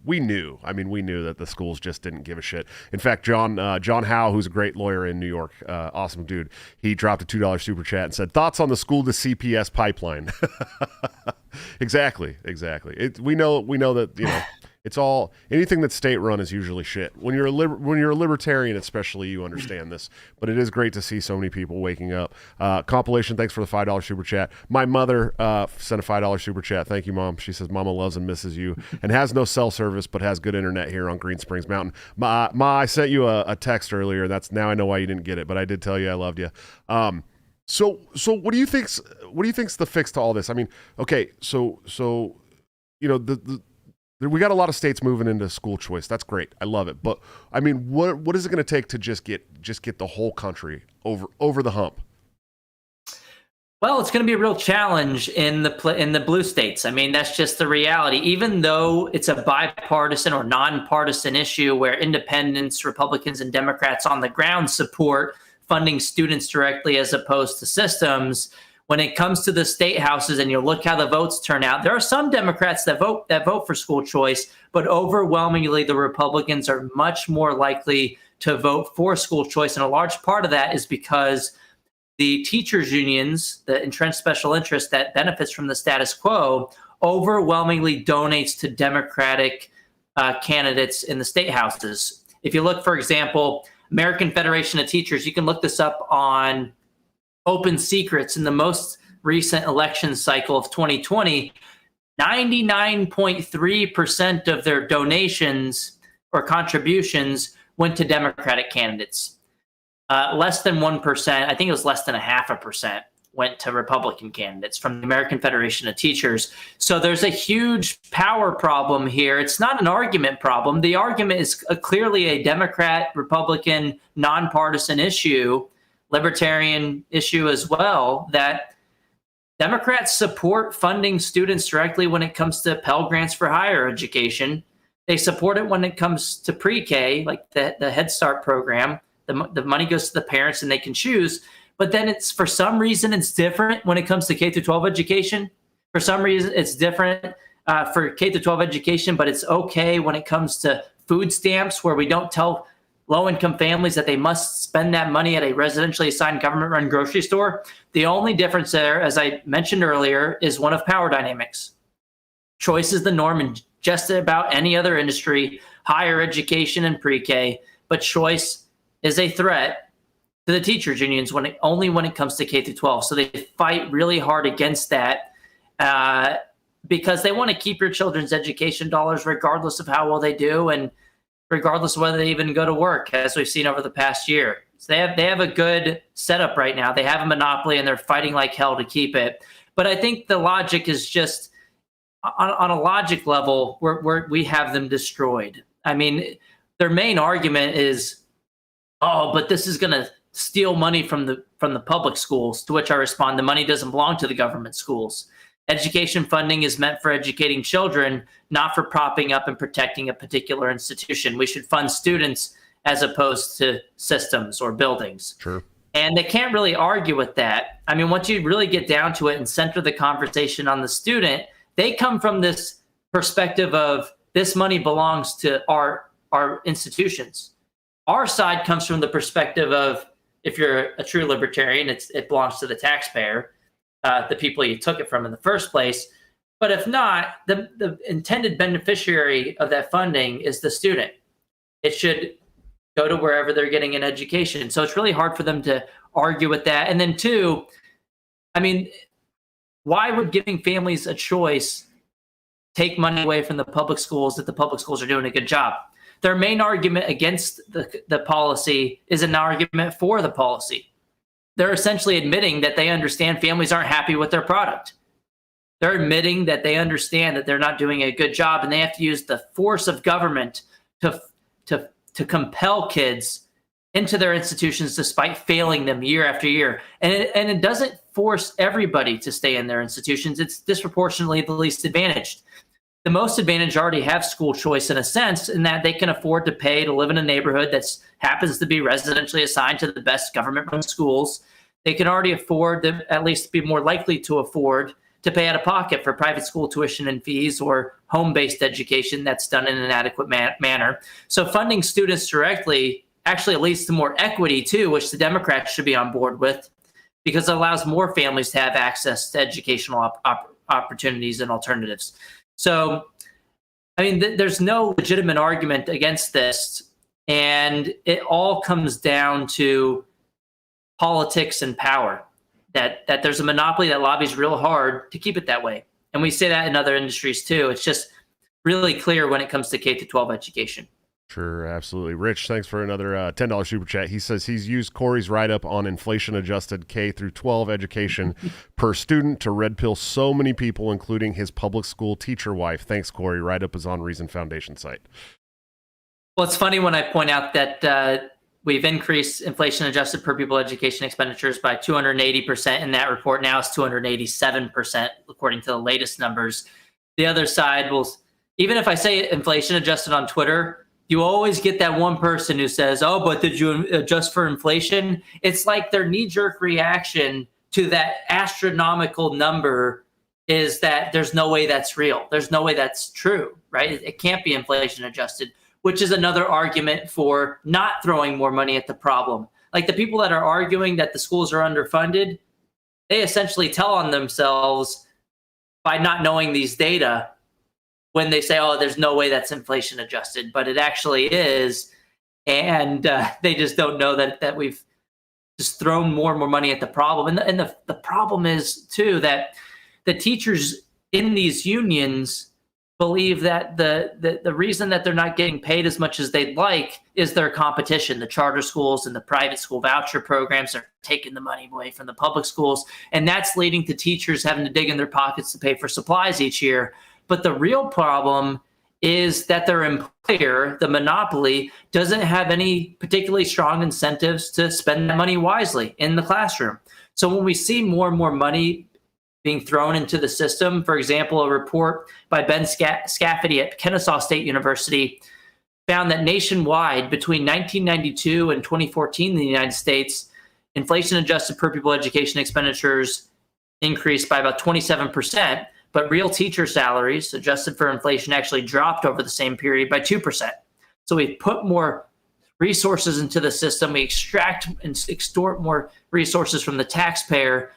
we knew. I mean, we knew that the schools just didn't give a shit. In fact, John Howe, who's a great lawyer in New York, awesome dude, he dropped a $2 super chat and said, "Thoughts on the school to CPS pipeline?" Exactly. We know that it's all, anything that's state run is usually shit. When you're a libertarian, especially, you understand this. But it is great to see so many people waking up. Compilation, thanks for the $5 super chat. My mother sent a $5 super chat. Thank you, Mom. She says Mama loves and misses you and has no cell service, but has good internet here on Green Springs Mountain. Ma, I sent you a text earlier. Now I know why you didn't get it, but I did tell you I loved you. So what do you think's the fix to all this? I mean, okay, so you know we got a lot of states moving into school choice. That's great. I love it. But I mean, what is it going to take to just get the whole country over the hump? Well, it's going to be a real challenge in the blue states. I mean, that's just the reality. Even though it's a bipartisan or nonpartisan issue where independents, Republicans, and Democrats on the ground support funding students directly as opposed to systems, when it comes to the state houses and you look how the votes turn out, there are some Democrats that vote for school choice, but overwhelmingly the Republicans are much more likely to vote for school choice. And a large part of that is because the teachers unions, the entrenched special interest that benefits from the status quo, overwhelmingly donates to Democratic candidates in the state houses. If you look, for example, American Federation of Teachers, you can look this up on Open Secrets. In the most recent election cycle of 2020, 99.3% of their donations or contributions went to Democratic candidates. Less than 1%, I think it was less than 0.5%, went to Republican candidates from the American Federation of Teachers. So there's a huge power problem here. It's not an argument problem. The argument is clearly a Democrat, Republican, nonpartisan issue, libertarian issue as well, that Democrats support funding students directly when it comes to Pell Grants for higher education. They support it when it comes to pre-K, like the Head Start program. The money goes to the parents and they can choose. But then it's, for some reason, it's different when it comes to K through 12 education. For some reason, it's different for K through 12 education, but it's okay when it comes to food stamps, where we don't tell low-income families that they must spend that money at a residentially assigned government-run grocery store. The only difference there, as I mentioned earlier, is one of power dynamics. Choice is the norm in just about any other industry, higher education and pre-K, but choice is a threat to the teachers unions only when it comes to K through 12. So they fight really hard against that because they want to keep your children's education dollars regardless of how well they do and regardless of whether they even go to work, as we've seen over the past year. So they have a good setup right now. They have a monopoly and they're fighting like hell to keep it. But I think the logic is just on a logic level, we have them destroyed. I mean, their main argument is, oh, but this is going to steal money from the public schools, to which I respond, the money doesn't belong to the government schools. Education funding is meant for educating children, not for propping up and protecting a particular institution. We should fund students as opposed to systems or buildings. Sure. And they can't really argue with that. I mean, once you really get down to it and center the conversation on the student, they come from this perspective of this money belongs to our institutions. Our side comes from the perspective of, if you're a true libertarian, it belongs to the taxpayer, the people you took it from in the first place. But if not, the intended beneficiary of that funding is the student. It should go to wherever they're getting an education. So it's really hard for them to argue with that. And then two, I mean, why would giving families a choice take money away from the public schools if the public schools are doing a good job? Their main argument against the policy is an argument for the policy. They're essentially admitting that they understand families aren't happy with their product. They're admitting that they understand that they're not doing a good job, and they have to use the force of government to compel kids into their institutions despite failing them year after year. And it doesn't force everybody to stay in their institutions. It's disproportionately the least advantaged. The most advantaged already have school choice in a sense, in that they can afford to pay to live in a neighborhood that happens to be residentially assigned to the best government-run schools. They can already afford, at least be more likely to afford, to pay out of pocket for private school tuition and fees or home-based education that's done in an adequate manner. So funding students directly actually leads to more equity too, which the Democrats should be on board with, because it allows more families to have access to educational opportunities and alternatives. So, I mean, there's no legitimate argument against this, and it all comes down to politics and power, that there's a monopoly that lobbies real hard to keep it that way. And we say that in other industries too. It's just really clear when it comes to K-12 education. Sure, absolutely. Rich, thanks for another $10 super chat. He says he's used Corey's write-up on inflation-adjusted K through 12 education per student to red pill so many people, including his public school teacher wife. Thanks, Corey. Write-up is on Reason Foundation site. Well, it's funny when I point out that we've increased inflation-adjusted per pupil education expenditures by 280% in that report. Now it's 287%, according to the latest numbers. The other side will, even if I say inflation-adjusted on Twitter, you always get that one person who says, oh, but did you adjust for inflation? It's like their knee-jerk reaction to that astronomical number is that there's no way that's real. There's no way that's true, right? It can't be inflation adjusted, which is another argument for not throwing more money at the problem. Like the people that are arguing that the schools are underfunded, they essentially tell on themselves by not knowing these data when they say, oh, there's no way that's inflation adjusted, but it actually is. And they just don't know that we've just thrown more and more money at the problem. And the problem is, too, that the teachers in these unions believe that the reason that they're not getting paid as much as they'd like is their competition. The charter schools and the private school voucher programs are taking the money away from the public schools. And that's leading to teachers having to dig in their pockets to pay for supplies each year. But the real problem is that their employer, the monopoly, doesn't have any particularly strong incentives to spend that money wisely in the classroom. So when we see more and more money being thrown into the system, for example, a report by Ben Scafferty at Kennesaw State University found that nationwide between 1992 and 2014 in the United States, inflation-adjusted per pupil education expenditures increased by about 27%. But real teacher salaries, adjusted for inflation, actually dropped over the same period by 2%. So we put more resources into the system. We extract and extort more resources from the taxpayer,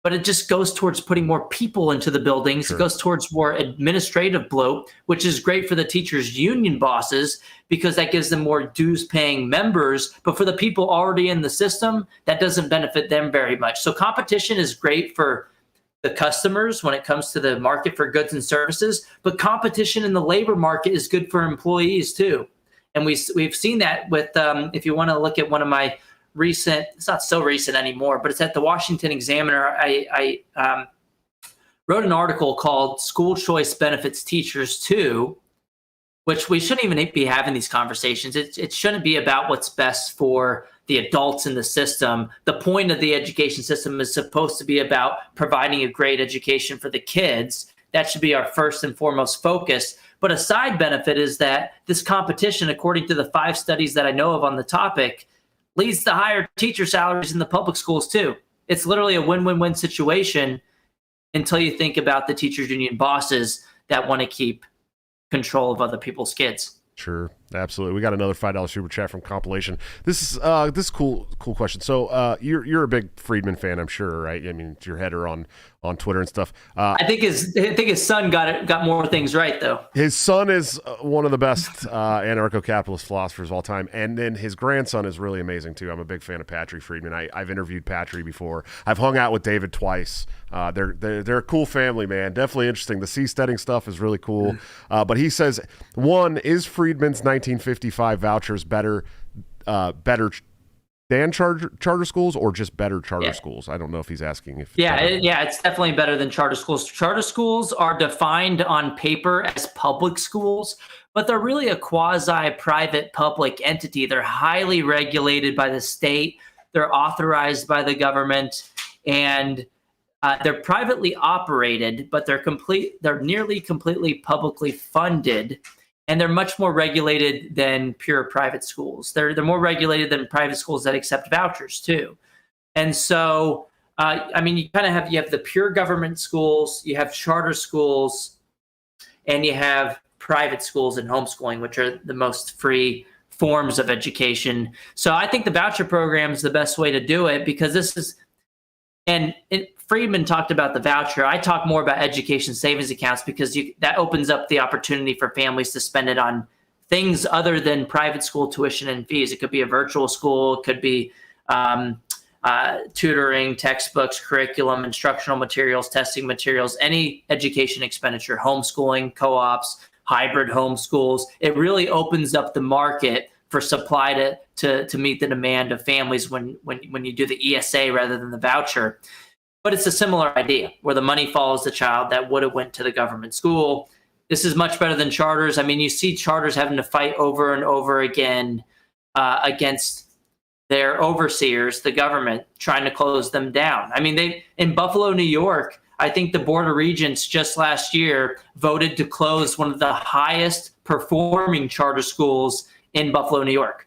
but it just goes towards putting more people into the buildings. Sure. It goes towards more administrative bloat, which is great for the teachers' union bosses because that gives them more dues-paying members. But for the people already in the system, that doesn't benefit them very much. So competition is great for the customers when it comes to the market for goods and services, but competition in the labor market is good for employees too. And we've seen that with, if you want to look at one of my recent, it's not so recent anymore, but it's at the Washington Examiner. I wrote an article called School Choice Benefits Teachers Too, which we shouldn't even be having these conversations. It shouldn't be about what's best for the adults in the system. The point of the education system is supposed to be about providing a great education for the kids. That should be our first and foremost focus. But a side benefit is that this competition, according to the 5 studies that I know of on the topic, leads to higher teacher salaries in the public schools too. It's literally a win-win-win situation until you think about the teachers union bosses that want to keep control of other people's kids. Sure, absolutely. We got another $5 super chat from Compilation. This is cool question. So you're a big Friedman fan, I'm sure, right? I mean, it's your header on Twitter and stuff. I think his son got more things right though. His son is one of the best anarcho-capitalist philosophers of all time, and then his grandson is really amazing too. I'm a big fan of Patry Friedman. I've interviewed Patry before. I've hung out with David twice. They're a cool family, man. Definitely interesting. The seasteading stuff is really cool. But he says, one, is Friedman's 1955 vouchers better than charter schools or just better charter schools? I don't know if he's asking if. It's definitely better than charter schools. Charter schools are defined on paper as public schools, but they're really a quasi-private public entity. They're highly regulated by the state. They're authorized by the government, and they're privately operated, but they're nearly completely publicly funded. And they're much more regulated than pure private schools. They're more regulated than private schools that accept vouchers too. And so, you have the pure government schools, you have charter schools, and you have private schools and homeschooling, which are the most free forms of education. So I think the voucher program is the best way to do it because this is, Friedman talked about the voucher. I talk more about education savings accounts because that opens up the opportunity for families to spend it on things other than private school tuition and fees. It could be a virtual school. It could be tutoring, textbooks, curriculum, instructional materials, testing materials, any education expenditure, homeschooling, co-ops, hybrid homeschools. It really opens up the market for supply to meet the demand of families when you do the ESA rather than the voucher. But it's a similar idea where the money follows the child that would have went to the government school. This is much better than charters. I mean, you see charters having to fight over and over again against their overseers, the government, trying to close them down. I mean, in Buffalo, New York, I think the Board of Regents just last year voted to close one of the highest performing charter schools in Buffalo, New York.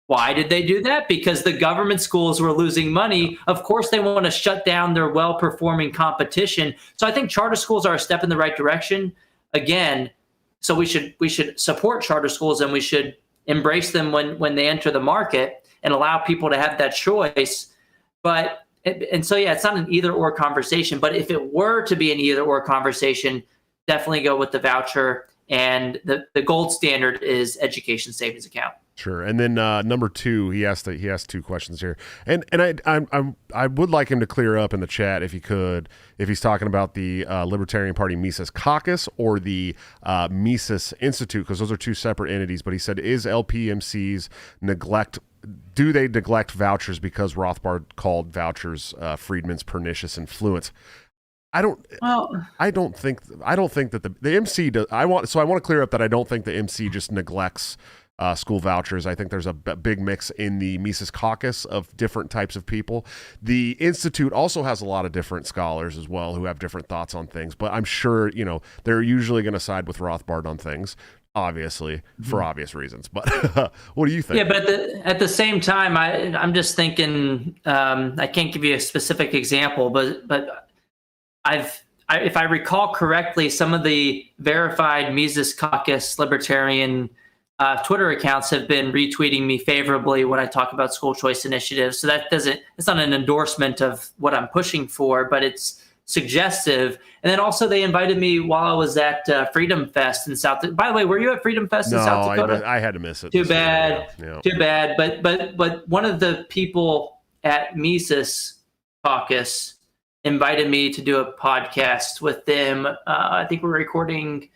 Why did they do that? Because the government schools were losing money. Of course, they want to shut down their well-performing competition. So I think charter schools are a step in the right direction. Again, so we should support charter schools, and we should embrace them when they enter the market and allow people to have that choice. It's not an either-or conversation. But if it were to be an either-or conversation, definitely go with the voucher. And the gold standard is education savings account. Sure. And then number two, he asked two questions here, and I would like him to clear up in the chat if he could, if he's talking about the Libertarian Party Mises Caucus or the Mises Institute, because those are two separate entities. But he said, is LPMC's do they neglect vouchers because Rothbard called vouchers Friedman's pernicious influence? I don't think that the MC does. I want to clear up that I don't think the MC just neglects school vouchers. I think there's a big mix in the Mises Caucus of different types of people. The Institute also has a lot of different scholars as well who have different thoughts on things, but I'm sure, they're usually going to side with Rothbard on things, obviously, for obvious reasons. But what do you think? Yeah, but at the same time, I'm just thinking, I can't give you a specific example, but if I recall correctly, some of the verified Mises Caucus libertarian Twitter accounts have been retweeting me favorably when I talk about school choice initiatives. So it's not an endorsement of what I'm pushing for, but it's suggestive. And then also they invited me while I was at Freedom Fest in South. By the way, were you at Freedom Fest in South Dakota? I had to miss it. Too bad. Yeah. Too bad. But one of the people at Mises Caucus invited me to do a podcast with them. I think we're recording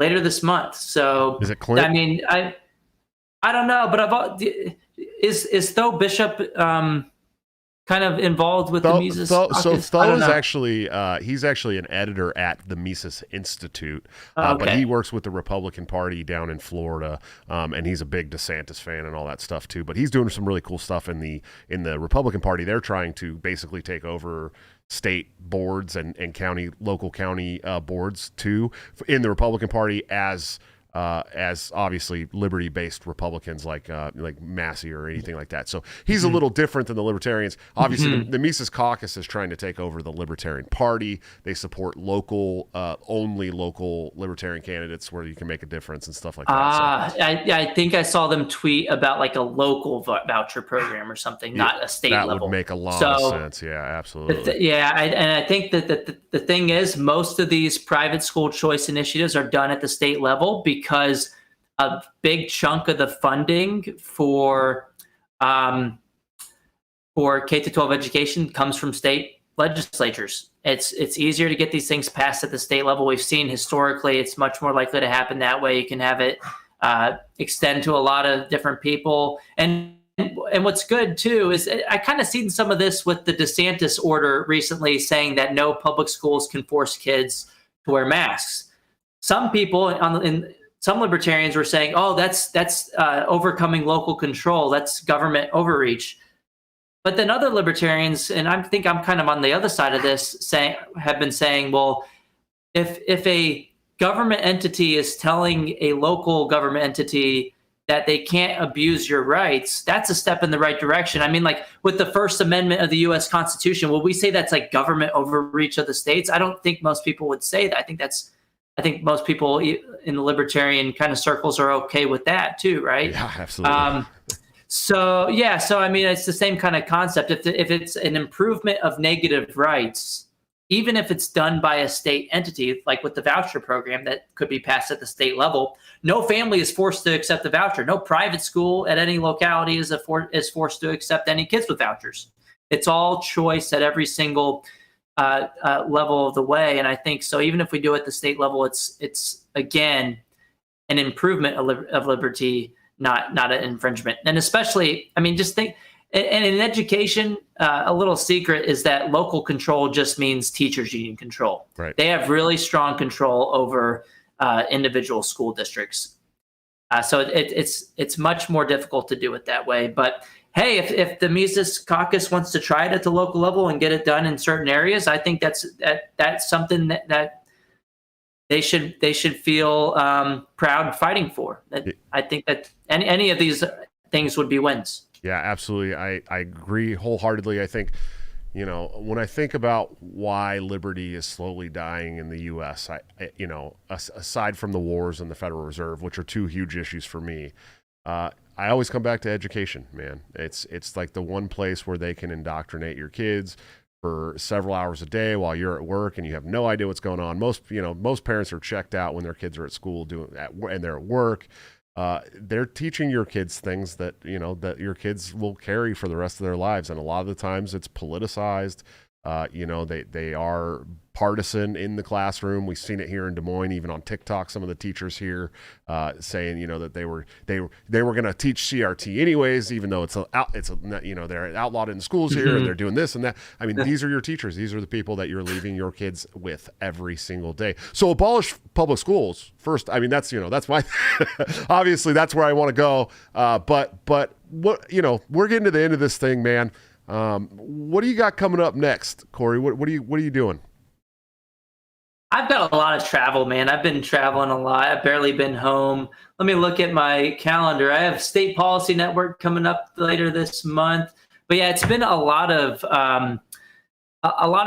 later this month. So is it Clint? I mean, I don't know, but is Tho Bishop kind of involved with the Mises Caucus? So Tho is actually he's actually an editor at the Mises Institute, but he works with the Republican Party down in Florida, and he's a big DeSantis fan and all that stuff too. But he's doing some really cool stuff in the Republican Party. They're trying to basically take over state boards and local county boards too in the Republican Party as obviously liberty-based Republicans like Massey or anything like that. So he's a little different than the libertarians. Obviously, the Mises Caucus is trying to take over the Libertarian Party. They support only local libertarian candidates where you can make a difference and stuff like that. I think I saw them tweet about like a local voucher program or something, not a state level. That would make a lot of sense. Yeah, absolutely. And I think that the thing is, most of these private school choice initiatives are done at the state level because a big chunk of the funding for K-12 education comes from state legislatures. It's easier to get these things passed at the state level. We've seen historically it's much more likely to happen that way. You can have it extend to a lot of different people. And what's good too is I kind of seen some of this with the DeSantis order recently saying that no public schools can force kids to wear masks. Some people some libertarians were saying, "Oh, that's overcoming local control. That's government overreach." But then other libertarians, and I think I'm kind of on the other side of this, have been saying, "Well, if a government entity is telling a local government entity that they can't abuse your rights, that's a step in the right direction." I mean, like with the First Amendment of the U.S. Constitution, will we say that's like government overreach of the states? I don't think most people would say that. I think most people in the libertarian kind of circles are okay with that too, right? Yeah, absolutely. So I mean, it's the same kind of concept. If it's an improvement of negative rights, even if it's done by a state entity, like with the voucher program that could be passed at the state level, no family is forced to accept the voucher. No private school at any locality is forced to accept any kids with vouchers. It's all choice at every single level of the way. And I think so. Even if we do it at the state level, it's again an improvement of liberty, not an infringement. And especially, I mean, just think. And in education, a little secret is that local control just means teachers union control. Right. They have really strong control over individual school districts. So it's much more difficult to do it that way. But hey, if the Mises Caucus wants to try it at the local level and get it done in certain areas, I think that's something that they should feel proud fighting for. I think that any of these things would be wins. Yeah, absolutely. I agree wholeheartedly. I think, when I think about why liberty is slowly dying in the U.S., aside from the wars and the Federal Reserve, which are two huge issues for me, I always come back to education, man. It's like the one place where they can indoctrinate your kids for several hours a day while you're at work and you have no idea what's going on. Most parents are checked out when their kids are at school and they're at work. They're teaching your kids things that your kids will carry for the rest of their lives, and a lot of the times it's politicized. They are partisan in the classroom. We've seen it here in Des Moines, even on TikTok. Some of the teachers here saying that they were going to teach CRT anyways, even though they're outlawed in schools here and they're doing this and that. I mean, these are your teachers. These are the people that you're leaving your kids with every single day. So abolish public schools first. I mean, that's my obviously that's where I want to go. But what we're getting to the end of this thing, man. What do you got coming up next, Corey? What are you doing? I've got a lot of travel, man. I've been traveling a lot. I've barely been home. Let me look at my calendar. I have State Policy Network coming up later this month. But yeah, it's been a lot of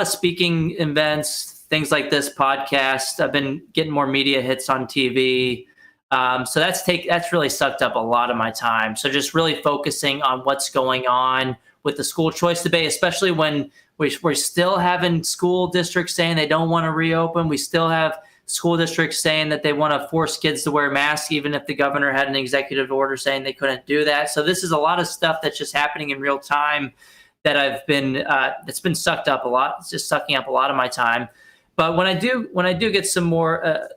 speaking events, things like this podcast. I've been getting more media hits on TV. So that's really sucked up a lot of my time. So just really focusing on what's going on with the school choice debate, especially when we're still having school districts saying they don't want to reopen. We still have school districts saying that they want to force kids to wear masks, even if the governor had an executive order saying they couldn't do that. So this is a lot of stuff that's just happening in real time that it's been sucked up a lot. It's just sucking up a lot of my time. But when I do get some more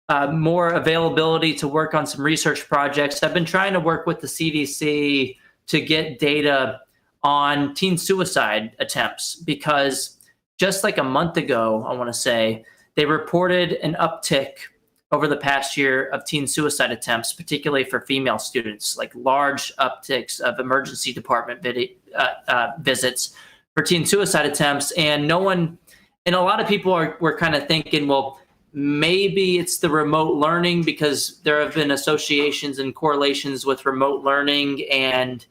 availability to work on some research projects, I've been trying to work with the CDC to get data on teen suicide attempts, because just like a month ago, I want to say, they reported an uptick over the past year of teen suicide attempts, particularly for female students, like large upticks of emergency department visits for teen suicide attempts. And a lot of people were kind of thinking, well, maybe it's the remote learning, because there have been associations and correlations with remote learning and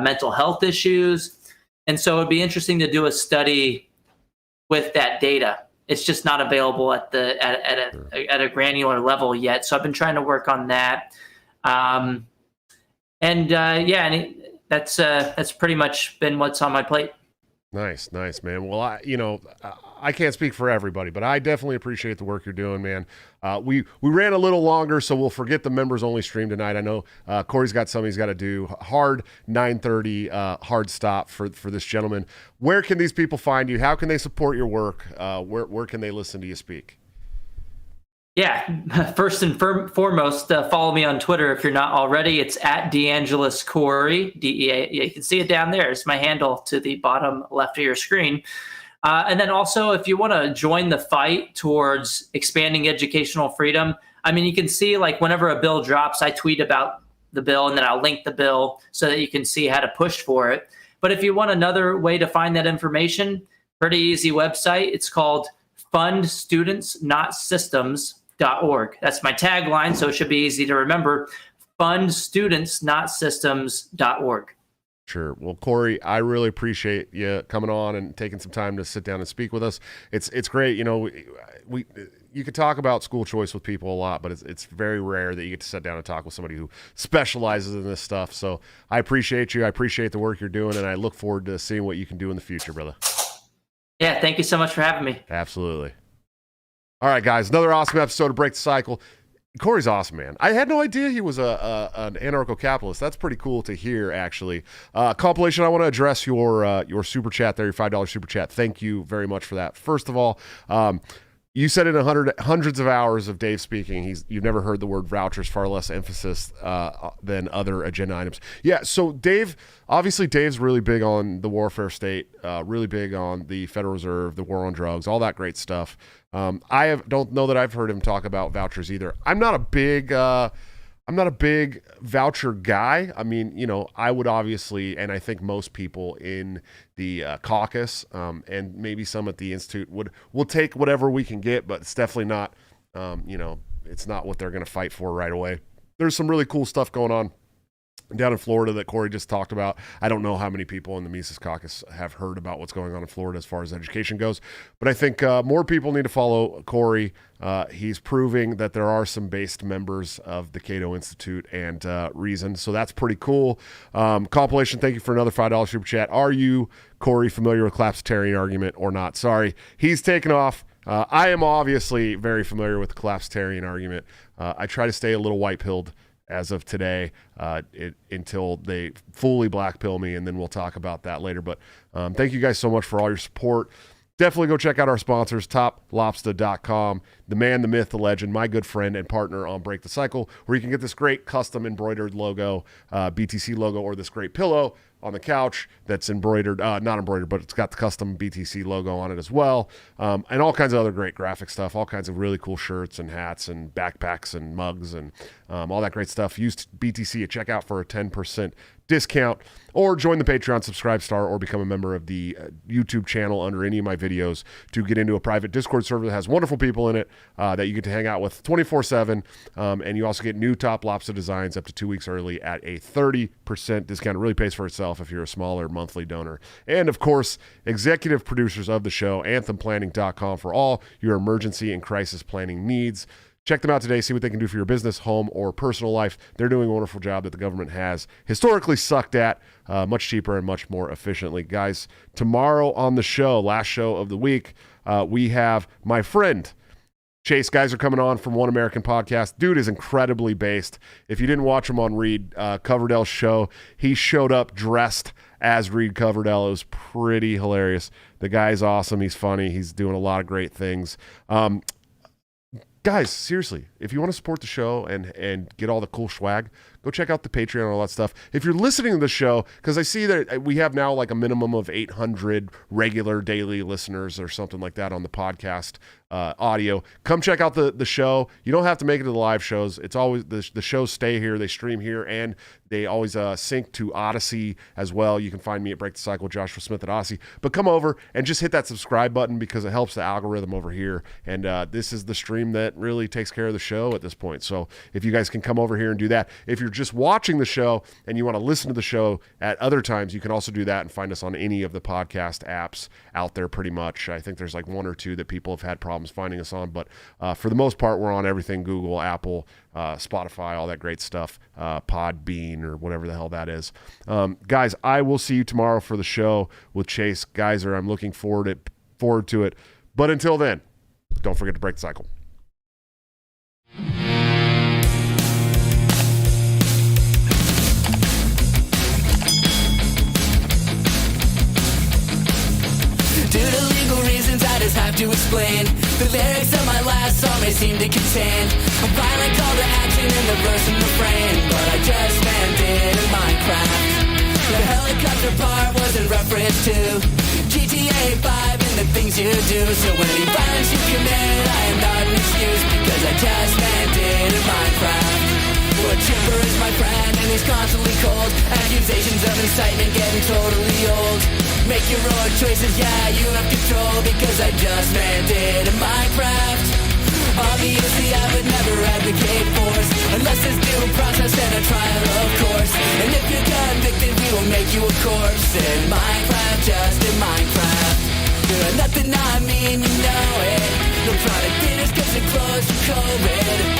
mental health issues. And so it'd be interesting to do a study with that data. It's just not available at a granular level yet. So I've been trying to work on that. That's pretty much been what's on my plate. Nice, man. Well, I can't speak for everybody, but I definitely appreciate the work you're doing, man. We ran a little longer, so we'll forget the members only stream tonight. I know Corey's got something he's got to do. Hard 9:30 hard stop for this gentleman. Where can these people find you? How can they support your work? Where can they listen to you speak? Yeah, first and foremost, follow me on Twitter if you're not already. It's at DeAngelis Corey, DEA. You can see it down there. It's my handle to the bottom left of your screen. And then also, if you want to join the fight towards expanding educational freedom, I mean, you can see, like, whenever a bill drops, I tweet about the bill and then I'll link the bill so that you can see how to push for it. But if you want another way to find that information, pretty easy website. It's called fundstudentsnotsystems.org. That's my tagline, so it should be easy to remember. fundstudentsnotsystems.org. Sure. Well, Corey, I really appreciate you coming on and taking some time to sit down and speak with us. It's great. You could talk about school choice with people a lot, but it's very rare that you get to sit down and talk with somebody who specializes in this stuff. So I appreciate you. I appreciate the work you're doing, and I look forward to seeing what you can do in the future, brother. Yeah, thank you so much for having me. Absolutely. All right, guys, another awesome episode of Break the Cycle. Corey's awesome, man. I had no idea he was an anarcho-capitalist. That's pretty cool to hear, actually. Compilation, I want to address your super chat there, your $5 super chat. Thank you very much for that. First of all, you said in hundreds of hours of Dave speaking, you've never heard the word vouchers, far less emphasis than other agenda items. Yeah, so Dave's really big on the warfare state, really big on the Federal Reserve, the war on drugs, all that great stuff. Don't know that I've heard him talk about vouchers either. I'm not a big voucher guy. I mean, I would obviously, and I think most people in the caucus and maybe some at the Institute will take whatever we can get, but it's definitely not, it's not what they're going to fight for right away. There's some really cool stuff going on down in Florida that Corey just talked about. I don't know how many people in the Mises Caucus have heard about what's going on in Florida as far as education goes, but I think more people need to follow Corey. He's proving that there are some based members of the Cato Institute and Reason, so that's pretty cool. Compilation, thank you for another $5 super chat. Are you, Corey, familiar with collapsitarian argument or not? Sorry, he's taken off. I am obviously very familiar with the collapsitarian argument. I try to stay a little white-pilled as of today until they fully black pill me, and then we'll talk about that later. But thank you guys so much for all your support. Definitely go check out our sponsors, toplobster.com, the man, the myth, the legend, my good friend and partner on Break the Cycle, where you can get this great custom embroidered logo, BTC logo, or this great pillow on the couch that's embroidered, not embroidered, but it's got the custom BTC logo on it as well, and all kinds of other great graphic stuff, all kinds of really cool shirts and hats and backpacks and mugs and all that great stuff. Use BTC at checkout for a 10% discount, or join the Patreon, subscribe star, or become a member of the YouTube channel under any of my videos to get into a private Discord server that has wonderful people in it that you get to hang out with 24/7, and you also get new Top Lobster designs up to 2 weeks early at a 30% discount. It really pays for itself if you're a smaller monthly donor. And of course, executive producers of the show, anthemplanning.com, for all your emergency and crisis planning needs. Check them out today. See what they can do for your business, home, or personal life. They're doing a wonderful job that the government has historically sucked at, much cheaper and much more efficiently. Guys, tomorrow on the show, last show of the week, we have my friend Chase. Guys are coming on from One American Podcast. Dude is incredibly based. If you didn't watch him on Reed Coverdell's show, he showed up dressed as Reed Coverdell. It was pretty hilarious. The guy's awesome. He's funny. He's doing a lot of great things. Guys, seriously, if you want to support the show and get all the cool swag, go check out the Patreon and all that stuff. If you're listening to the show, because I see that we have now like a minimum of 800 regular daily listeners or something like that on the podcast audio, come check out the show. You don't have to make it to the live shows. It's always the shows stay here, they stream here, and they always sync to Odyssey as well. You can find me at Break the Cycle, Joshua Smith at Odyssey. But come over and just hit that subscribe button because it helps the algorithm over here. And this is the stream that really takes care of the show at this point. So if you guys can come over here and do that. If you're just watching the show and you want to listen to the show at other times, you can also do that and find us on any of the podcast apps out there pretty much. I think there's like one or two that people have had problems finding us on, but for the most part, we're on everything: Google, Apple, Spotify, all that great stuff, Podbean or whatever the hell that is. Guys, I will see you tomorrow for the show with Chase Geyser. I'm looking forward to it. But until then, don't forget to break the cycle. Due to legal reasons, I just have to explain. The lyrics of my last song may seem to contain a violent call to action in the verse and refrain, but I just meant it in Minecraft. The helicopter part was in reference to GTA 5 and the things you do. So when any violence you commit, I am not an excuse, because I just meant it in Minecraft. But Chipper is my friend and he's constantly cold. Accusations of incitement getting totally old. Make your own choices, yeah, you have control, because I just meant it in Minecraft. Obviously I would never advocate force, unless there's due process and a trial, of course. And if you're convicted, we will make you a corpse in Minecraft, just in Minecraft. Nothing I mean, you know it. The product finished cause it closed for COVID.